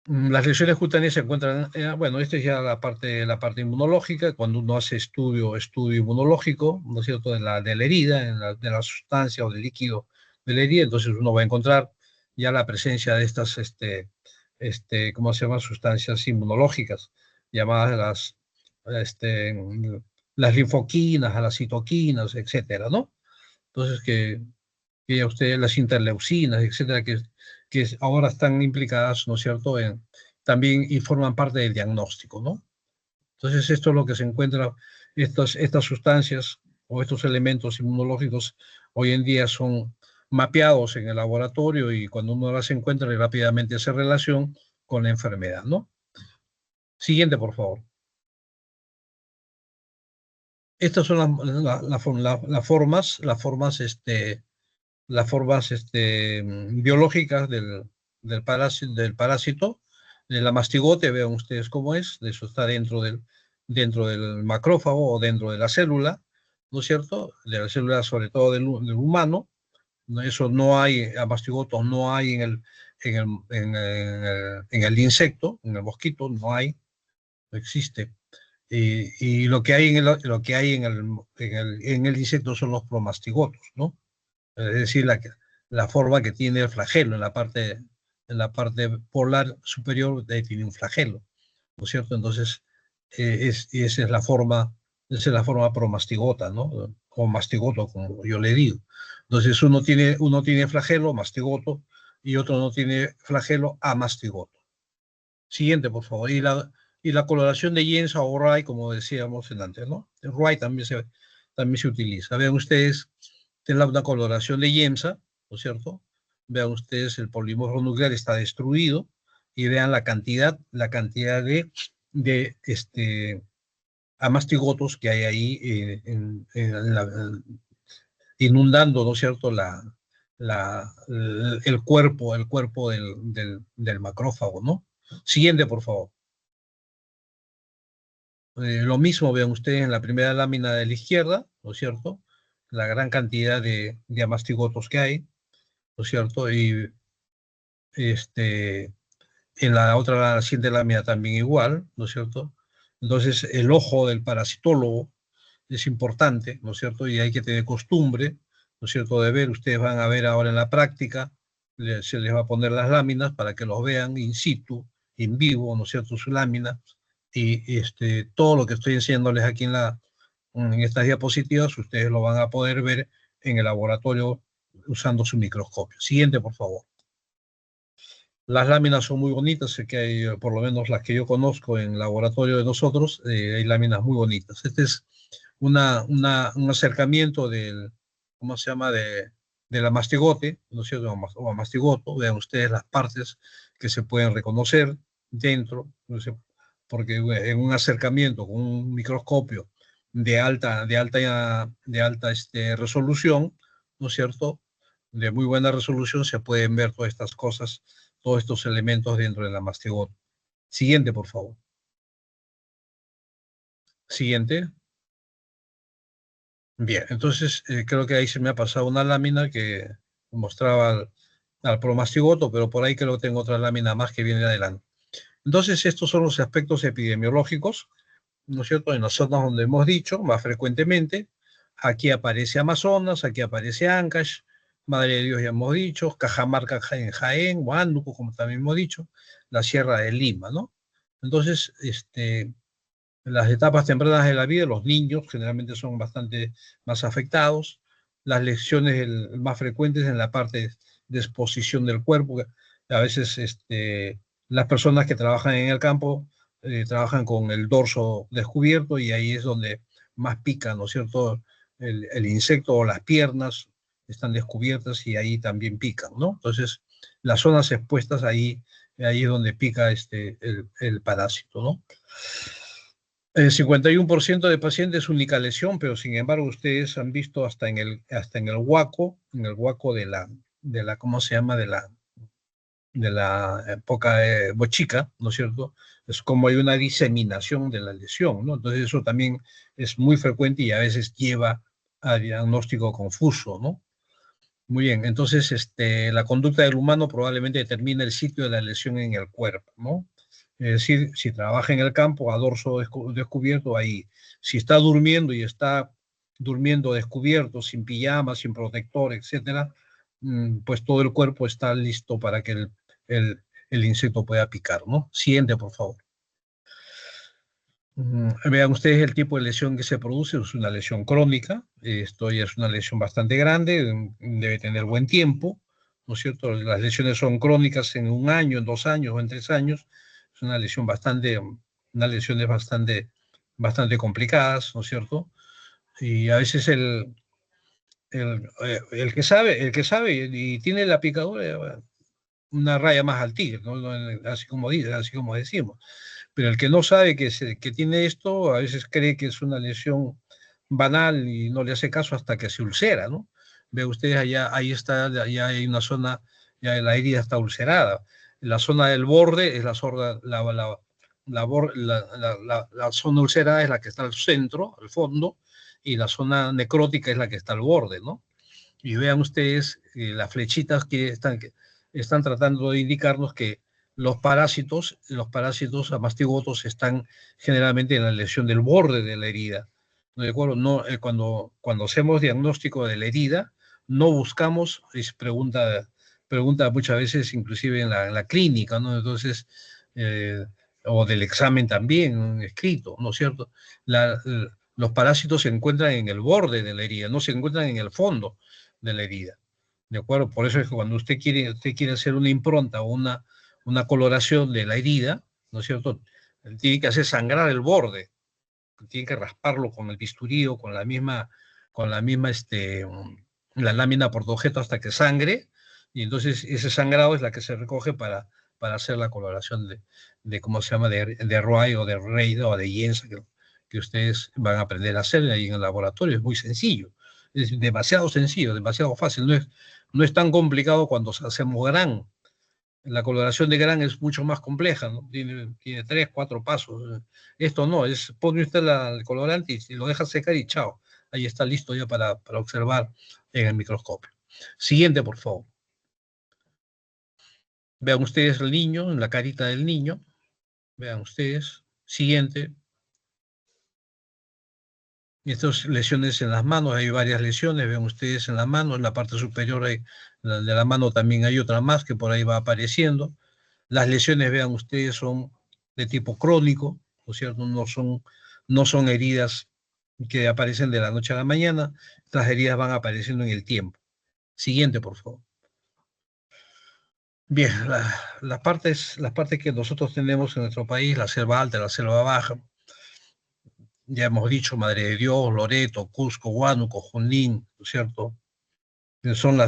Las lesiones cutáneas se encuentran, bueno, esta es ya la parte inmunológica, cuando uno hace estudio inmunológico, ¿no es cierto?, de la herida, de la sustancia o del líquido de la herida, entonces uno va a encontrar ya la presencia de estas, ¿cómo se llama?, sustancias inmunológicas, llamadas este, las linfoquinas, a las citoquinas, etcétera, ¿no? Entonces, que ya ustedes, las interleucinas, etcétera, ahora están implicadas, ¿no es cierto?, también y forman parte del diagnóstico, ¿no? Entonces, esto es lo que se encuentra, estas sustancias o estos elementos inmunológicos hoy en día son mapeados en el laboratorio y cuando uno las encuentra rápidamente hace relación con la enfermedad, ¿no? Siguiente, por favor. Estas son las formas biológicas del parásito. De la mastigote, vean ustedes cómo es, de eso está dentro del macrófago o dentro de la célula, ¿no es cierto? De la célula, sobre todo del humano. ¿No? Eso no hay, a mastigotos no hay en el insecto, en el mosquito, no hay, no existe. Y lo que hay lo que hay en el insecto son los promastigotos, ¿no? Es decir, la forma que tiene el flagelo en la parte polar superior tiene un flagelo, ¿no es cierto? Entonces, y esa es la forma promastigota, ¿no? O mastigoto, como yo le digo. Entonces, uno tiene flagelo, mastigoto, y otro no tiene flagelo, amastigoto. Siguiente, por favor. Y la coloración de Jensa o Rai, como decíamos antes, ¿no? El Rai también se utiliza. Vean ustedes, tiene una coloración de Jensa, ¿no es cierto? Vean ustedes, el polimorfo nuclear está destruido y vean la cantidad de amastigotos que hay ahí inundando, ¿no es cierto?, el cuerpo del macrófago, ¿no? Siguiente, por favor. Lo mismo vean ustedes en la primera lámina de la izquierda, ¿no es cierto? La gran cantidad de amastigotos que hay, ¿no es cierto? Y en la siguiente lámina también igual, ¿no es cierto? Entonces, el ojo del parasitólogo es importante, ¿no es cierto? Y hay que tener costumbre, ¿no es cierto?, de ver. Ustedes van a ver ahora en la práctica, se les va a poner las láminas para que los vean in situ, en vivo, ¿no es cierto?, sus láminas. Y todo lo que estoy enseñándoles aquí en estas diapositivas, ustedes lo van a poder ver en el laboratorio usando su microscopio. Siguiente, por favor. Las láminas son muy bonitas, sé que hay, por lo menos las que yo conozco en el laboratorio de nosotros, hay láminas muy bonitas. Este es un acercamiento ¿cómo se llama?, de la mastigote, ¿no es cierto?, o mastigoto. Vean ustedes las partes que se pueden reconocer dentro, no sé, porque en un acercamiento con un microscopio de alta resolución, ¿no es cierto?, de muy buena resolución, se pueden ver todas estas cosas, todos estos elementos dentro de la mastigota. Siguiente, por favor. Siguiente. Bien, entonces creo que ahí se me ha pasado una lámina que mostraba al promastigoto, pero por ahí creo que tengo otra lámina más que viene adelante. Entonces, estos son los aspectos epidemiológicos, ¿no es cierto?, en las zonas donde hemos dicho más frecuentemente. Aquí aparece Amazonas, aquí aparece Ancash, Madre de Dios ya hemos dicho, Cajamarca en Jaén, Huánuco, como también hemos dicho, la Sierra de Lima, ¿no? Entonces, en las etapas tempranas de la vida, los niños generalmente son bastante más afectados. Las lesiones más frecuentes en la parte de exposición del cuerpo. A veces las personas que trabajan en el campo trabajan con el dorso descubierto y ahí es donde más pica, ¿no es cierto? El insecto o las piernas están descubiertas y ahí también pican, ¿no? Entonces, las zonas expuestas ahí es donde pica el parásito, ¿no? El 51% de pacientes única lesión, pero sin embargo ustedes han visto hasta en el huaco ¿cómo se llama? De la época bochica, ¿no es cierto? Es como hay una diseminación de la lesión, ¿no? Entonces eso también es muy frecuente y a veces lleva a diagnóstico confuso, ¿no? Muy bien, entonces la conducta del humano probablemente determina el sitio de la lesión en el cuerpo, ¿no? Es decir, si trabaja en el campo a dorso descubierto, ahí. Si está durmiendo y está durmiendo descubierto, sin pijama, sin protector, etcétera, pues todo el cuerpo está listo para que el, el insecto pueda picar, ¿no? Siguiente, por favor. Vean ustedes el tipo de lesión que se produce, es una lesión crónica, esto ya es una lesión bastante grande, debe tener buen tiempo, ¿no es cierto? Las lesiones son crónicas en 1 año, en 2 años o en 3 años. Es una lesión unas lesiones bastante complicadas, ¿no es cierto? Y a veces el que sabe y tiene la picadura, una raya más al tigre, ¿no? Así como decimos. Pero el que no sabe que tiene esto, a veces cree que es una lesión banal y no le hace caso hasta que se ulcera, ¿no? Ve ustedes allá, ahí está, ya hay una zona, ya la herida está ulcerada. La zona del borde es la zona ulcerada es la que está al centro, al fondo, y la zona necrótica es la que está al borde, ¿no? Y vean ustedes las flechitas que están tratando de indicarnos que los parásitos amastigotos están generalmente en la lesión del borde de la herida. ¿No? ¿De acuerdo? No, cuando hacemos diagnóstico de la herida, no buscamos, pregunta muchas veces, inclusive en la clínica, ¿no? Entonces, eh, o del examen también, escrito, ¿no es cierto? Los parásitos se encuentran en el borde de la herida, no se encuentran en el fondo de la herida. ¿De acuerdo? Por eso es que cuando usted quiere hacer una impronta o una coloración de la herida, ¿no es cierto? Tiene que hacer sangrar el borde, tiene que rasparlo con el bisturí o con la lámina por objeto hasta que sangre, y entonces ese sangrado es la que se recoge para hacer la coloración ¿cómo se llama?, de Roy o de Reid o de Jens, que ustedes van a aprender a hacer ahí en el laboratorio. Es muy sencillo, es demasiado sencillo, demasiado fácil, no es tan complicado cuando hacemos gran. La coloración de gran es mucho más compleja, ¿no? Tiene 3, 4 pasos. Esto no, pone usted el colorante y lo deja secar y chao. Ahí está listo ya para observar en el microscopio. Siguiente, por favor. Vean ustedes el niño, en la carita del niño. Vean ustedes. Siguiente. Estas lesiones en las manos, hay varias lesiones, ven ustedes en la mano, en la parte superior de la mano también hay otra más que por ahí va apareciendo. Las lesiones, vean ustedes, son de tipo crónico, ¿no es cierto? No son heridas que aparecen de la noche a la mañana, estas heridas van apareciendo en el tiempo. Siguiente, por favor. Bien, las partes que nosotros tenemos en nuestro país, la selva alta, la selva baja, ya hemos dicho, Madre de Dios, Loreto, Cusco, Huánuco, Junín, ¿no es cierto? Son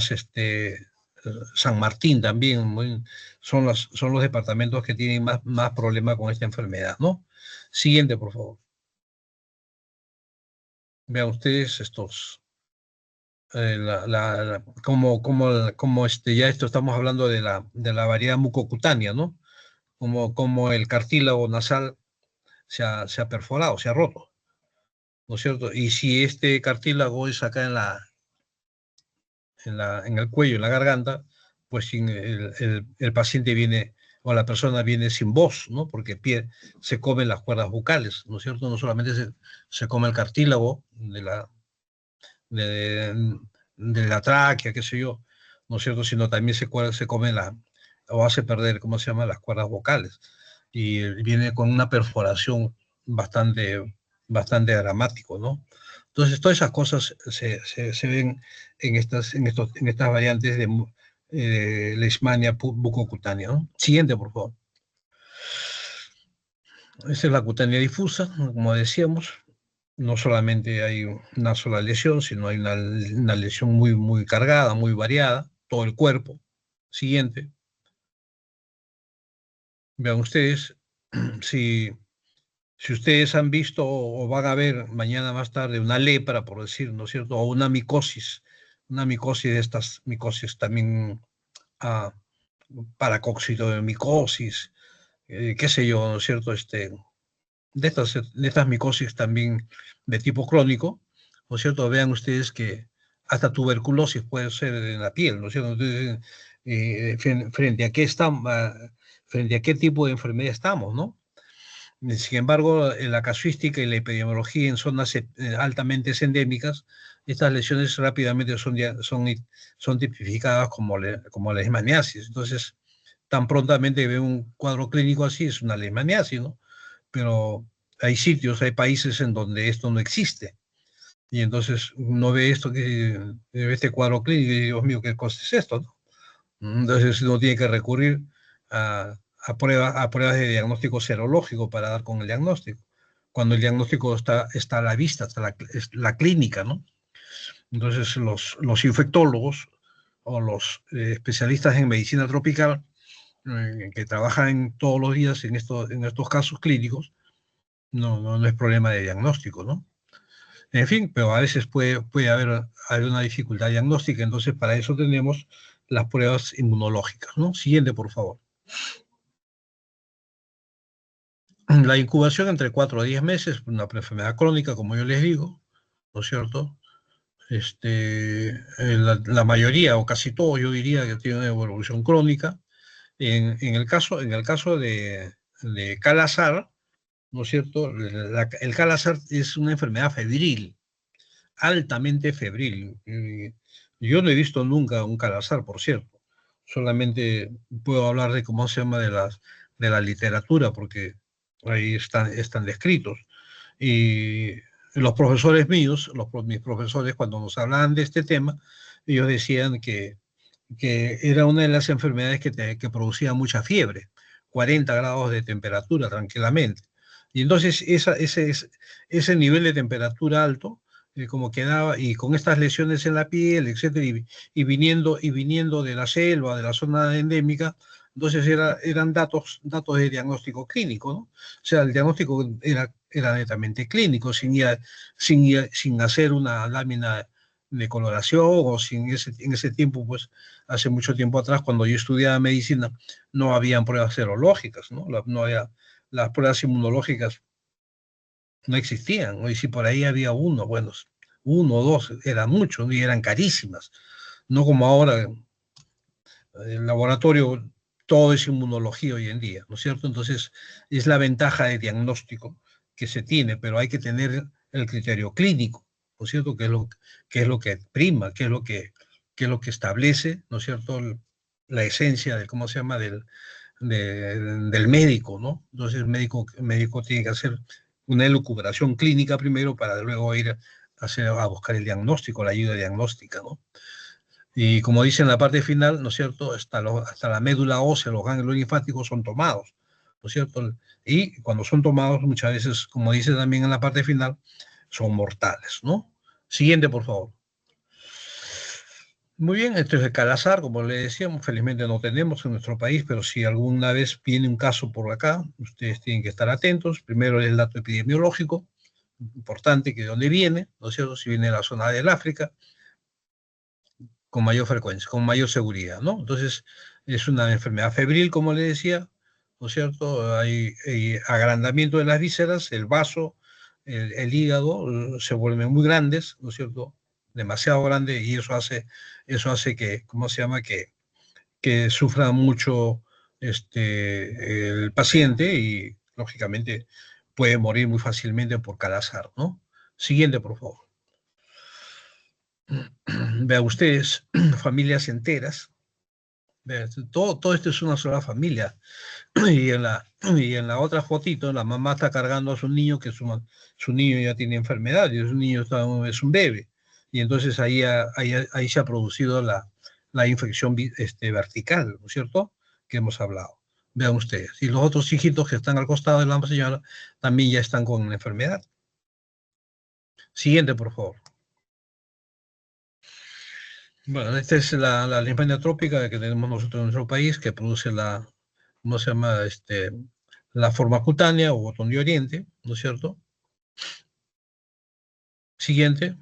San Martín también, son los departamentos que tienen más problemas con esta enfermedad, ¿no? Siguiente, por favor. Vean ustedes ya esto estamos hablando de la variedad mucocutánea, ¿no? Como el cartílago nasal se ha perforado, se ha roto, ¿no es cierto? Y si este cartílago es acá en el cuello, en la garganta, pues el paciente viene o la persona viene sin voz, ¿no? Porque se comen las cuerdas vocales, ¿no es cierto? No solamente se come el cartílago de la tráquea, qué sé yo, ¿no es cierto? Sino también se come o hace perder, ¿cómo se llama?, las cuerdas vocales. Y viene con una perforación bastante, bastante dramático, ¿no? Entonces, todas esas cosas se ven en estas variantes de leishmania bucocutánea, ¿no? Siguiente, por favor. Esta es la cutánea difusa, como decíamos. No solamente hay una sola lesión, sino hay una lesión muy, muy cargada, muy variada, todo el cuerpo. Siguiente. Vean ustedes, si, si ustedes han visto o van a ver mañana más tarde una lepra, por decir, ¿no es cierto? O una micosis de estas micosis también, ah, paracoccidomicosis, qué sé yo, ¿no es cierto? De estas micosis también de tipo crónico, ¿no es cierto? Vean ustedes que hasta tuberculosis puede ser en la piel, ¿no es cierto? Entonces, frente a qué tipo de enfermedad estamos, ¿no? Sin embargo, en la casuística y la epidemiología en zonas altamente endémicas, estas lesiones rápidamente son tipificadas como leishmaniasis. Entonces, tan prontamente ve un cuadro clínico así, es una leishmaniasis, ¿no? Pero hay países en donde esto no existe. Y entonces uno ve este cuadro clínico y dice, Dios mío, ¿qué cosa es esto, no? Entonces uno tiene que recurrir a pruebas de diagnóstico serológico para dar con el diagnóstico, cuando el diagnóstico está a la vista, está la clínica, ¿no? Entonces los infectólogos o los especialistas en medicina tropical que trabajan todos los días en estos casos clínicos, no es problema de diagnóstico, ¿no? En fin, pero a veces puede haber una dificultad diagnóstica, entonces para eso tenemos las pruebas inmunológicas, ¿no? Siguiente, por favor. La incubación entre 4 a 10 meses, una enfermedad crónica, como yo les digo, ¿no es cierto? La mayoría o casi todo, yo diría que tiene una evolución crónica. En el caso de Kala-Azar, ¿no es cierto? El Kala-Azar es una enfermedad febril, altamente febril. Yo no he visto nunca un Kala-Azar, por cierto. Solamente puedo hablar de cómo se llama de la literatura, porque ahí están descritos. Y los profesores míos, mis profesores, cuando nos hablaban de este tema, ellos decían que era una de las enfermedades que producía mucha fiebre, 40 grados de temperatura tranquilamente. Y entonces ese nivel de temperatura alto, como quedaba, y con estas lesiones en la piel, etcétera, y viniendo de la selva, de la zona endémica, entonces eran datos de diagnóstico clínico, ¿no? O sea, el diagnóstico era netamente clínico, sin hacer una lámina de coloración o en ese tiempo, pues hace mucho tiempo atrás, cuando yo estudiaba medicina, no habían pruebas serológicas, ¿no? No había, las pruebas inmunológicas no existían, ¿no? Y si por ahí había uno o dos, eran muchos, ¿no? Y eran carísimas, no como ahora, el laboratorio, todo es inmunología hoy en día, ¿no es cierto? Entonces, es la ventaja de diagnóstico que se tiene, pero hay que tener el criterio clínico, ¿no es cierto? Que es lo que prima, que es lo que establece, ¿no es cierto? La esencia de, ¿cómo se llama? Del médico, ¿no? Entonces, el médico tiene que hacer una elucubración clínica primero para luego ir a buscar el diagnóstico, la ayuda diagnóstica, ¿no? Y como dice en la parte final, ¿no es cierto? Hasta la médula ósea, los ganglios linfáticos son tomados, ¿no es cierto? Y cuando son tomados, muchas veces, como dice también en la parte final, son mortales, ¿no? Siguiente, por favor. Muy bien, esto es el Calazar, como le decíamos, felizmente no tenemos en nuestro país, pero si alguna vez viene un caso por acá, ustedes tienen que estar atentos. Primero el dato epidemiológico, importante que de dónde viene, ¿no es cierto? Si viene de la zona del África, con mayor frecuencia, con mayor seguridad, ¿no? Entonces, es una enfermedad febril, como le decía, ¿no es cierto? Hay agrandamiento de las vísceras, el vaso, el hígado se vuelven muy grandes, ¿no es cierto? Demasiado grandes y eso hace que, ¿cómo se llama? Que sufra mucho el paciente y, lógicamente, puede morir muy fácilmente por calazar, ¿no? Siguiente, por favor. Vean ustedes, familias enteras. Vean, todo esto es una sola familia. Y en la otra fotito, la mamá está cargando a su niño, su niño ya tiene enfermedad, y su niño es un bebé. Y entonces ahí se ha producido la infección vertical, ¿no es cierto? Que hemos hablado. Vean ustedes. Y los otros hijitos que están al costado de la señora también ya están con la enfermedad. Siguiente, por favor. Bueno, esta es la linfadenia trópica que tenemos nosotros en nuestro país, que produce ¿cómo se llama? La forma cutánea o botón de oriente, ¿no es cierto? Siguiente.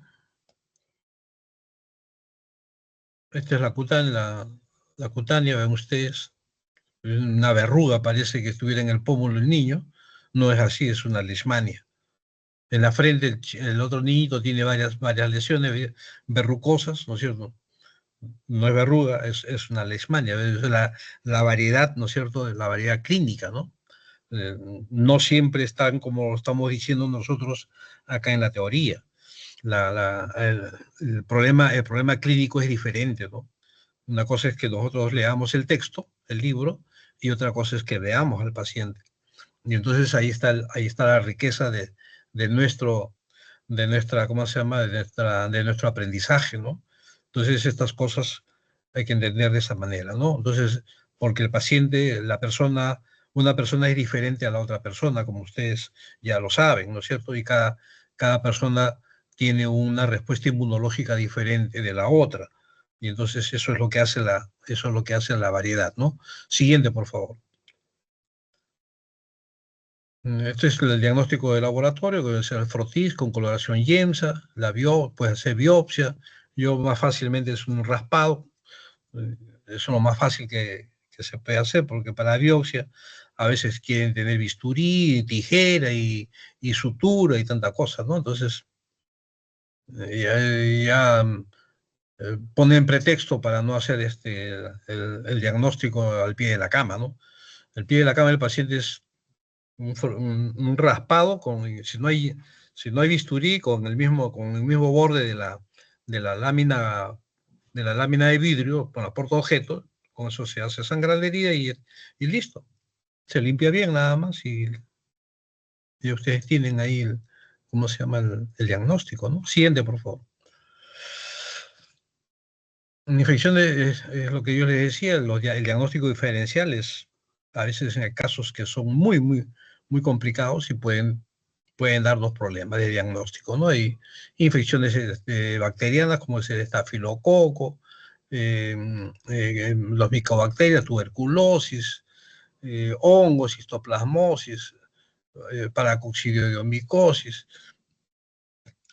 Esta es la cutánea, ven ustedes. Una verruga parece que estuviera en el pómulo del niño. No es así, es una leishmania. En la frente el otro niñito tiene varias lesiones verrucosas, ¿no es cierto? No es verruga, es una leishmania. Es la variedad, ¿no es cierto? La variedad clínica, ¿no? Eh, no siempre están como estamos diciendo nosotros acá en la teoría. El problema clínico es diferente, ¿no? Una cosa es que nosotros leamos el texto, el libro, y otra cosa es que veamos al paciente. Y entonces ahí está la riqueza de nuestro, ¿cómo se llama? De nuestro aprendizaje, ¿no? Entonces estas cosas hay que entender de esa manera, ¿no? Entonces, porque el paciente, una persona es diferente a la otra persona, como ustedes ya lo saben, ¿no es cierto? Y cada persona tiene una respuesta inmunológica diferente de la otra. Y entonces eso es lo que hace eso es lo que hace la variedad, ¿no? Siguiente, por favor. Este es el diagnóstico de laboratorio, que debe ser el frotis con coloración YEMSA, puede hacer biopsia, yo más fácilmente es un raspado, eso es lo más fácil que se puede hacer, porque para biopsia a veces quieren tener bisturí, tijera y sutura y tanta cosa, ¿no? Entonces, ponen pretexto para no hacer el diagnóstico al pie de la cama, ¿no? El pie de la cama del paciente es un raspado, si no hay bisturí, con el mismo borde de la lámina de la lámina de vidrio, con la portaobjetos, con eso se hace sangradería y listo. Se limpia bien nada más y ustedes tienen ahí ¿cómo se llama? El diagnóstico, ¿no? Siguiente, por favor. Infección es lo que yo les decía, el diagnóstico diferencial es a veces en casos que son muy complicados y pueden darnos problemas de diagnóstico, ¿no? Hay infecciones bacterianas como es el estafilococo, los micobacterias, tuberculosis, hongos, histoplasmosis, paracoccidioidomicosis,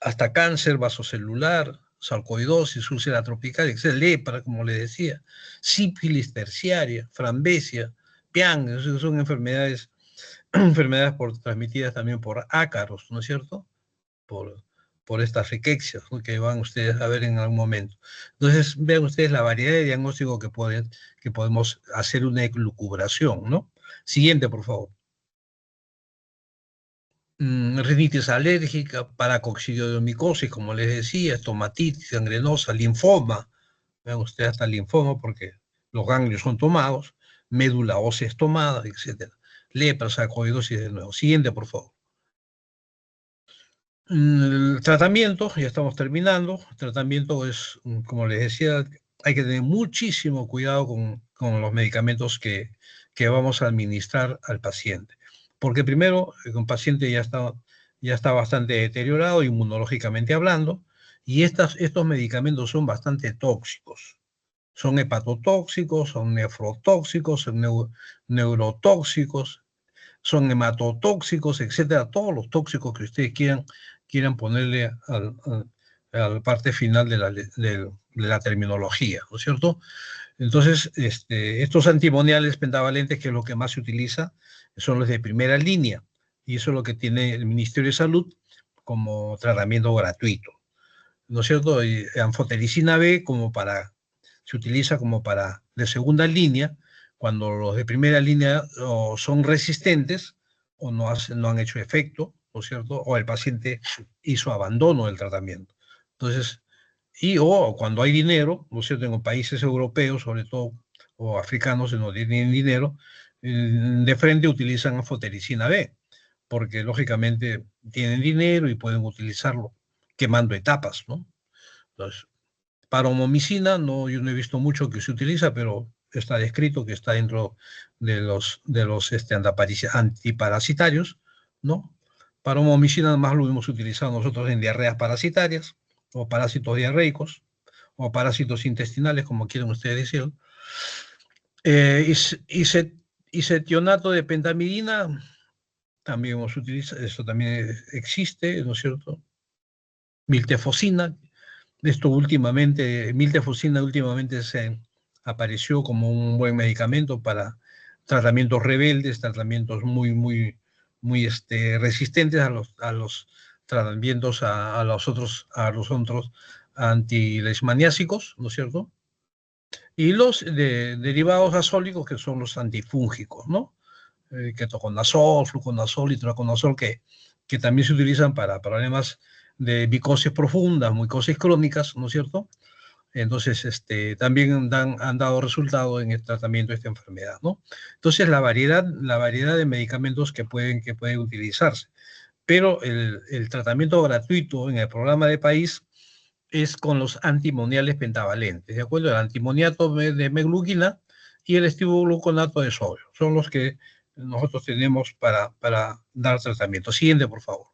hasta cáncer vasocelular, sarcoidosis, úlcera tropical, lepra, como le decía, sífilis terciaria, frambesia, pian, son enfermedades, enfermedades transmitidas también por ácaros, ¿no es cierto? Por estas riquezas, ¿no?, que van ustedes a ver en algún momento. Entonces, vean ustedes la variedad de diagnóstico que podemos hacer una elucubración, ¿no? Siguiente, por favor. Rinitis alérgica, paracoccidioidomicosis, como les decía, estomatitis gangrenosa, linfoma, vean ustedes hasta linfoma porque los ganglios son tomados, médula ósea es tomada, etc. Lepra, sarcoidosis de nuevo. Siguiente, por favor. El tratamiento, ya estamos terminando. El tratamiento es, como les decía, hay que tener muchísimo cuidado con los medicamentos que vamos a administrar al paciente. Porque primero, un paciente ya está bastante deteriorado inmunológicamente hablando, y estos medicamentos son bastante tóxicos. Son hepatotóxicos, son nefrotóxicos, son neurotóxicos, son hematotóxicos, etcétera, todos los tóxicos que ustedes quieran ponerle a la parte final de la terminología, ¿no es cierto? Entonces, estos antimoniales pentavalentes, que es lo que más se utiliza, son los de primera línea, y eso es lo que tiene el Ministerio de Salud como tratamiento gratuito, ¿no es cierto? Y anfotericina B se utiliza como para de segunda línea, cuando los de primera línea o son resistentes o no han hecho efecto, ¿no es cierto? O el paciente hizo abandono del tratamiento. Entonces, o cuando hay dinero, ¿no es cierto? En países europeos, sobre todo, o africanos, que no tienen dinero, de frente utilizan anfotericina B, porque lógicamente tienen dinero y pueden utilizarlo quemando etapas, ¿no? Entonces, paromomicina, no, yo no he visto mucho que se utiliza, pero está descrito que está dentro de los antiparasitarios, ¿no? Paromomicina más lo hemos utilizado nosotros en diarreas parasitarias, o parásitos diarreicos, o parásitos intestinales, como quieran ustedes decirlo. Isetionato de pentamidina, también hemos utilizado, eso también existe, ¿no es cierto? Miltefosina, miltefosina últimamente se apareció como un buen medicamento para tratamientos rebeldes, tratamientos muy resistentes a los tratamientos a los otros antileishmaniásicos, ¿no es cierto? Y los derivados azólicos, que son los antifúngicos, ¿no? Ketoconazol, fluconazol y traconazol, que también se utilizan para problemas de micosis profundas, micosis crónicas, ¿no es cierto? Entonces, también han dado resultado en el tratamiento de esta enfermedad, ¿no? Entonces, la variedad de medicamentos que pueden utilizarse. Pero el tratamiento gratuito en el programa de país es con los antimoniales pentavalentes, ¿de acuerdo? El antimoniato de meglukina y el estilogluconato de sodio. Son los que nosotros tenemos para dar tratamiento. Siguiente, por favor.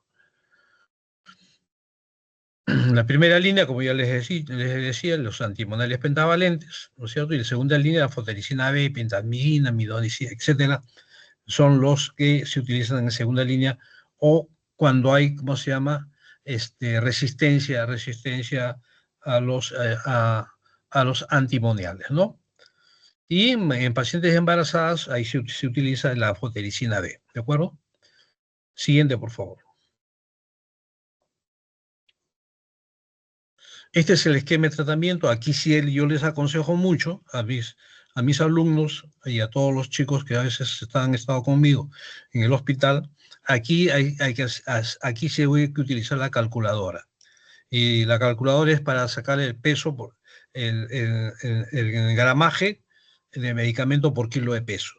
La primera línea, como ya les decía, los antimonales pentavalentes, ¿no es cierto? Y la segunda línea, la fotericina B, pentamidina, midonicina, etcétera, son los que se utilizan en segunda línea o cuando hay, ¿cómo se llama? Resistencia a los antimoniales, ¿no? Y en pacientes embarazadas, ahí se utiliza la fotericina B, ¿de acuerdo? Siguiente, por favor. Este es el esquema de tratamiento. Aquí sí yo les aconsejo mucho a mis alumnos y a todos los chicos que a veces han estado conmigo en el hospital. Aquí, aquí se tiene que utilizar la calculadora. Y la calculadora es para sacar el peso, el gramaje de medicamento por kilo de peso.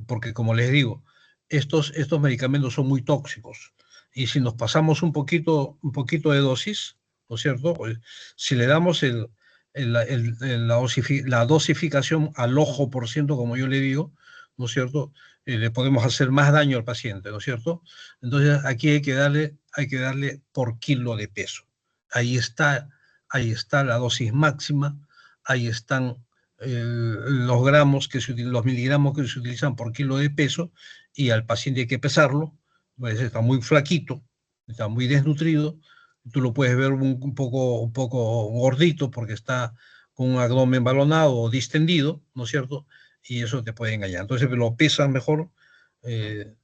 Porque como les digo, estos medicamentos son muy tóxicos. Y si nos pasamos un poquito de dosis, ¿no es cierto? Pues, si le damos la dosificación al ojo por ciento, como yo le digo, ¿no es cierto? Le podemos hacer más daño al paciente, ¿no es cierto? Entonces aquí hay que darle por kilo de peso. Ahí está la dosis máxima, ahí están los gramos los miligramos que se utilizan por kilo de peso, y al paciente hay que pesarlo, pues está muy flaquito, está muy desnutrido, tú lo puedes ver un poco gordito porque está con un abdomen balonado o distendido, ¿no es cierto? Y eso te puede engañar. Entonces lo pesan mejor, eh,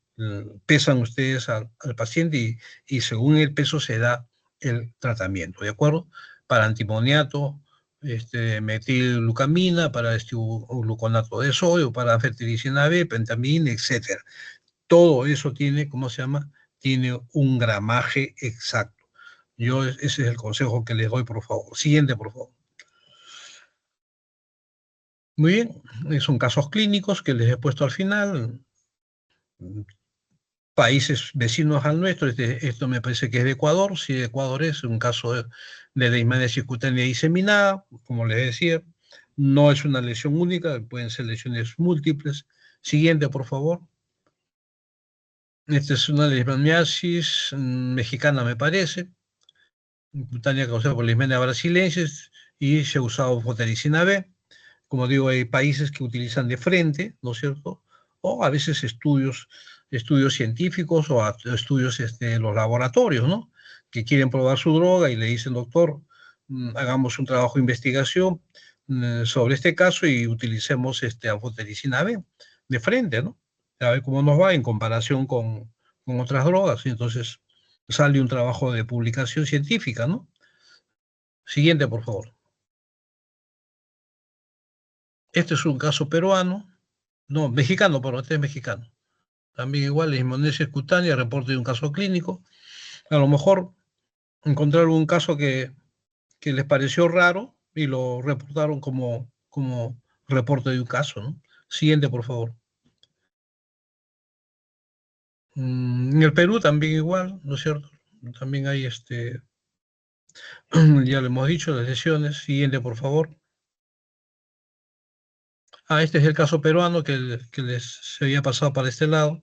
pesan ustedes al paciente y según el peso se da el tratamiento, ¿de acuerdo? Para antimoniato, metilglucamina, para gluconato de sodio, para fertiricina B, pentamina, etc. Todo eso tiene, ¿cómo se llama? Tiene un gramaje exacto. Ese es el consejo que les doy, por favor. Siguiente, por favor. Muy bien, son casos clínicos que les he puesto al final. Países vecinos al nuestro, esto me parece que es de Ecuador, sí, de Ecuador es un caso de leishmaniasis cutánea diseminada, como les decía, no es una lesión única, pueden ser lesiones múltiples. Siguiente, por favor. Esta es una leishmaniasis mexicana, me parece, cutánea causada por Leishmania brasilensis, y se ha usado fotericina B. Como digo, hay países que utilizan de frente, ¿no es cierto? O a veces estudios científicos o estudios en los laboratorios, ¿no? Que quieren probar su droga y le dicen, doctor, hagamos un trabajo de investigación sobre este caso y utilicemos anfotericina B de frente, ¿no? A ver cómo nos va en comparación con otras drogas. Y entonces sale un trabajo de publicación científica, ¿no? Siguiente, por favor. Este es un caso peruano, no, mexicano, pero este es mexicano. También igual, leishmaniasis cutánea, reporte de un caso clínico. A lo mejor encontraron un caso que les pareció raro y lo reportaron como reporte de un caso, ¿no? Siguiente, por favor. En el Perú también igual, ¿no es cierto? También hay ya lo hemos dicho, las lesiones. Siguiente, por favor. Este es el caso peruano que les se había pasado para este lado.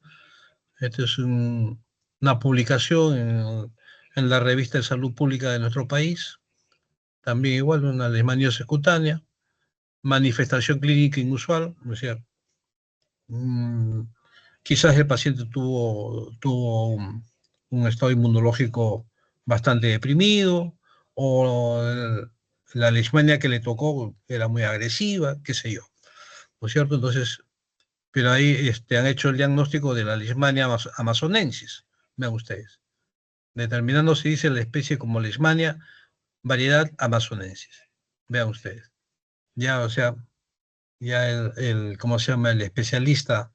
Esta es una publicación en la revista de salud pública de nuestro país. También igual, una leishmaniasis cutánea, manifestación clínica inusual, ¿no es cierto? Quizás el paciente tuvo un estado inmunológico bastante deprimido, o la leishmania que le tocó era muy agresiva, qué sé yo, ¿no es cierto? Entonces, pero ahí han hecho el diagnóstico de la leishmania amazonensis, vean ustedes, determinando si dice la especie como leishmania variedad amazonensis, vean ustedes. Ya, o sea, ya ¿cómo se llama? El especialista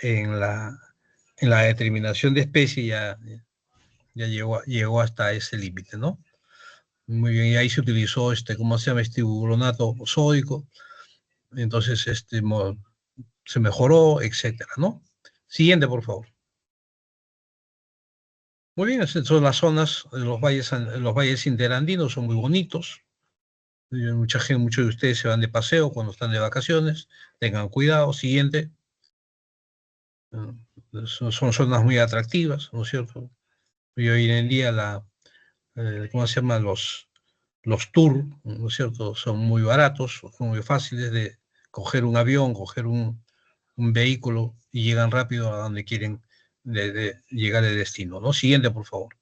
en la determinación de especie ya llegó hasta ese límite, ¿no? Muy bien, y ahí se utilizó ¿cómo se llama? Bicarbonato sódico, entonces se mejoró, etcétera, ¿no? Siguiente, por favor. Muy bien, esas son las zonas de los valles interandinos, son muy bonitos, Muchos de ustedes se van de paseo cuando están de vacaciones, tengan cuidado. Siguiente. Son zonas muy atractivas, ¿no es cierto? Y hoy en día ¿cómo se llama? Los tours, ¿no es cierto? Son muy baratos, son muy fáciles de coger un avión, coger un vehículo y llegan rápido a donde quieren llegar de destino, ¿no? Siguiente, por favor.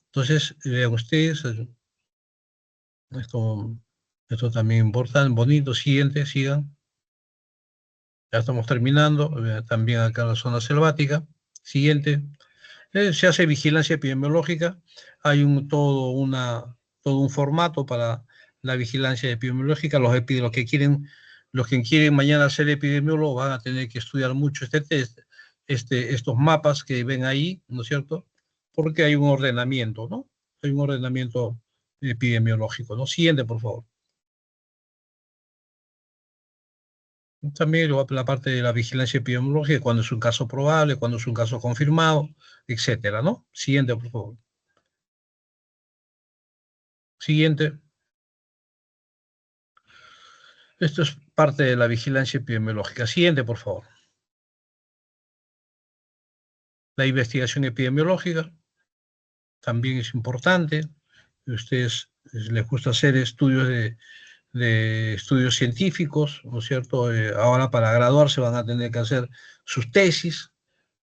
Entonces, vean ustedes, esto también importa, bonito. Siguiente, sigan. Ya estamos terminando. También acá en la zona selvática. Siguiente. Se hace vigilancia epidemiológica. Hay todo un formato para la vigilancia epidemiológica. Los que quieren mañana ser epidemiólogos van a tener que estudiar mucho este test, estos mapas que ven ahí, ¿no es cierto? Porque hay un ordenamiento, ¿no? Hay un ordenamiento epidemiológico, ¿no? Siguiente, por favor. También la parte de la vigilancia epidemiológica, cuando es un caso probable, cuando es un caso confirmado, etcétera, ¿no? Siguiente, por favor. Siguiente. Esto es parte de la vigilancia epidemiológica. Siguiente, por favor. La investigación epidemiológica también es importante. A ustedes les gusta hacer estudios de estudios científicos, ¿no es cierto? Ahora para graduarse van a tener que hacer sus tesis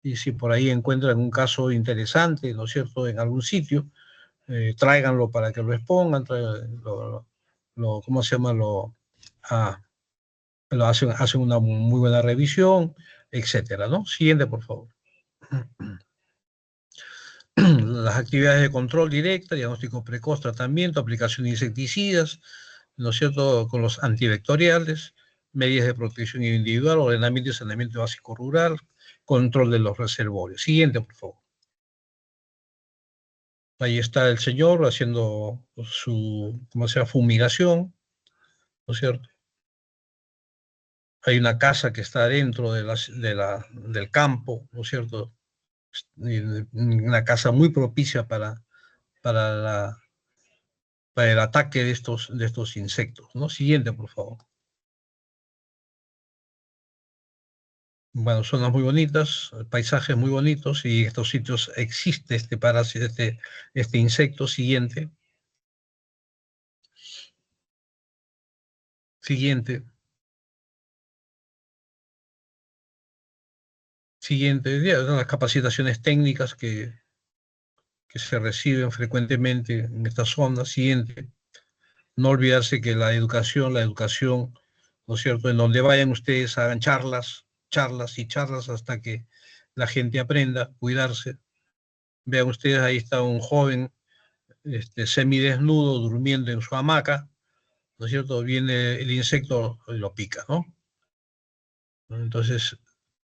y si por ahí encuentran un caso interesante, ¿no es cierto?, en algún sitio, tráiganlo para que lo expongan, ¿cómo se llama? Ah, hacen una muy buena revisión, etcétera, ¿no? Siguiente, por favor. Las actividades de control directa, diagnóstico precoz, tratamiento, aplicación de insecticidas, ¿no es cierto?, con los antivectoriales, medidas de protección individual, ordenamiento y saneamiento básico rural, control de los reservorios. Siguiente, por favor. Ahí está el señor haciendo ¿cómo se llama?, fumigación, ¿no es cierto? Hay una casa que está dentro del campo, ¿no es cierto? Una casa muy propicia para, para el ataque de estos insectos, ¿no? Siguiente, por favor. Bueno, zonas muy bonitas, paisajes muy bonitos, y en estos sitios existe este parásito, este insecto. Siguiente. Siguiente. Siguiente. Las capacitaciones técnicas que se reciben frecuentemente en estas zonas. Siguiente. No olvidarse que la educación, ¿no es cierto? En donde vayan ustedes hagan charlas y charlas hasta que la gente aprenda, cuidarse. Vean ustedes, ahí está un joven semidesnudo durmiendo en su hamaca, ¿no es cierto? Viene el insecto y lo pica, ¿no? Entonces,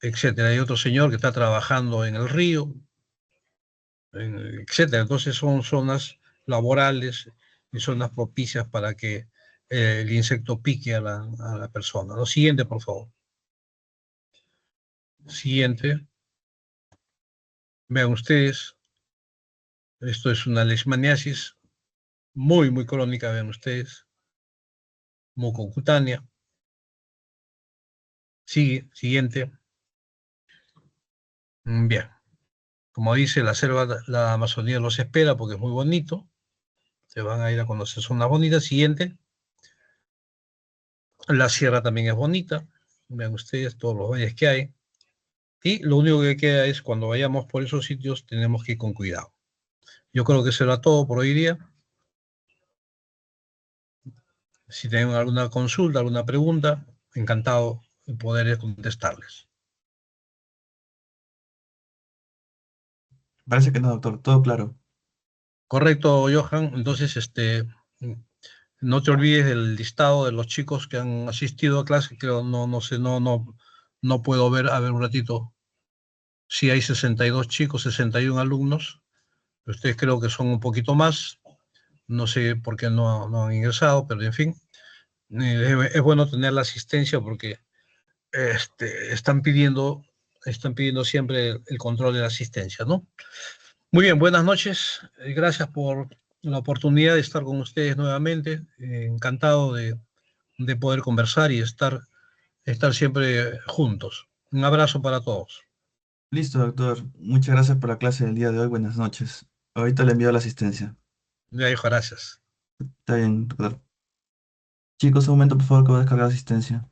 etcétera. Hay otro señor que está trabajando en el río, etcétera. Entonces son zonas laborales y zonas propicias para que el insecto pique a la persona, ¿no? Siguiente, por favor. Siguiente. Vean ustedes, esto es una leishmaniasis muy, muy crónica, vean ustedes, mucocutánea. Siguiente. Bien. Como dice, la selva, la Amazonía los espera porque es muy bonito. Se van a ir a conocer zonas bonitas. Siguiente. La sierra también es bonita. Vean ustedes todos los valles que hay. Y lo único que queda es cuando vayamos por esos sitios tenemos que ir con cuidado. Yo creo que eso era todo por hoy día. Si tienen alguna consulta, alguna pregunta, encantado de poder contestarles. Parece que no, doctor, todo claro. Correcto, Johan. Entonces, no te olvides del listado de los chicos que han asistido a clase. Creo, no sé, no puedo ver, a ver un ratito. Sí, hay 62 chicos, 61 alumnos. Ustedes creo que son un poquito más. No sé por qué no han ingresado, pero en fin. Es bueno tener la asistencia porque están pidiendo siempre el control de la asistencia, ¿no? Muy bien, buenas noches. Gracias por la oportunidad de estar con ustedes nuevamente. Encantado de poder conversar y estar siempre juntos. Un abrazo para todos. Listo, doctor. Muchas gracias por la clase del día de hoy. Buenas noches. Ahorita le envío la asistencia. Ya, hijo, gracias. Está bien, doctor. Chicos, un momento, por favor, que voy a descargar la asistencia.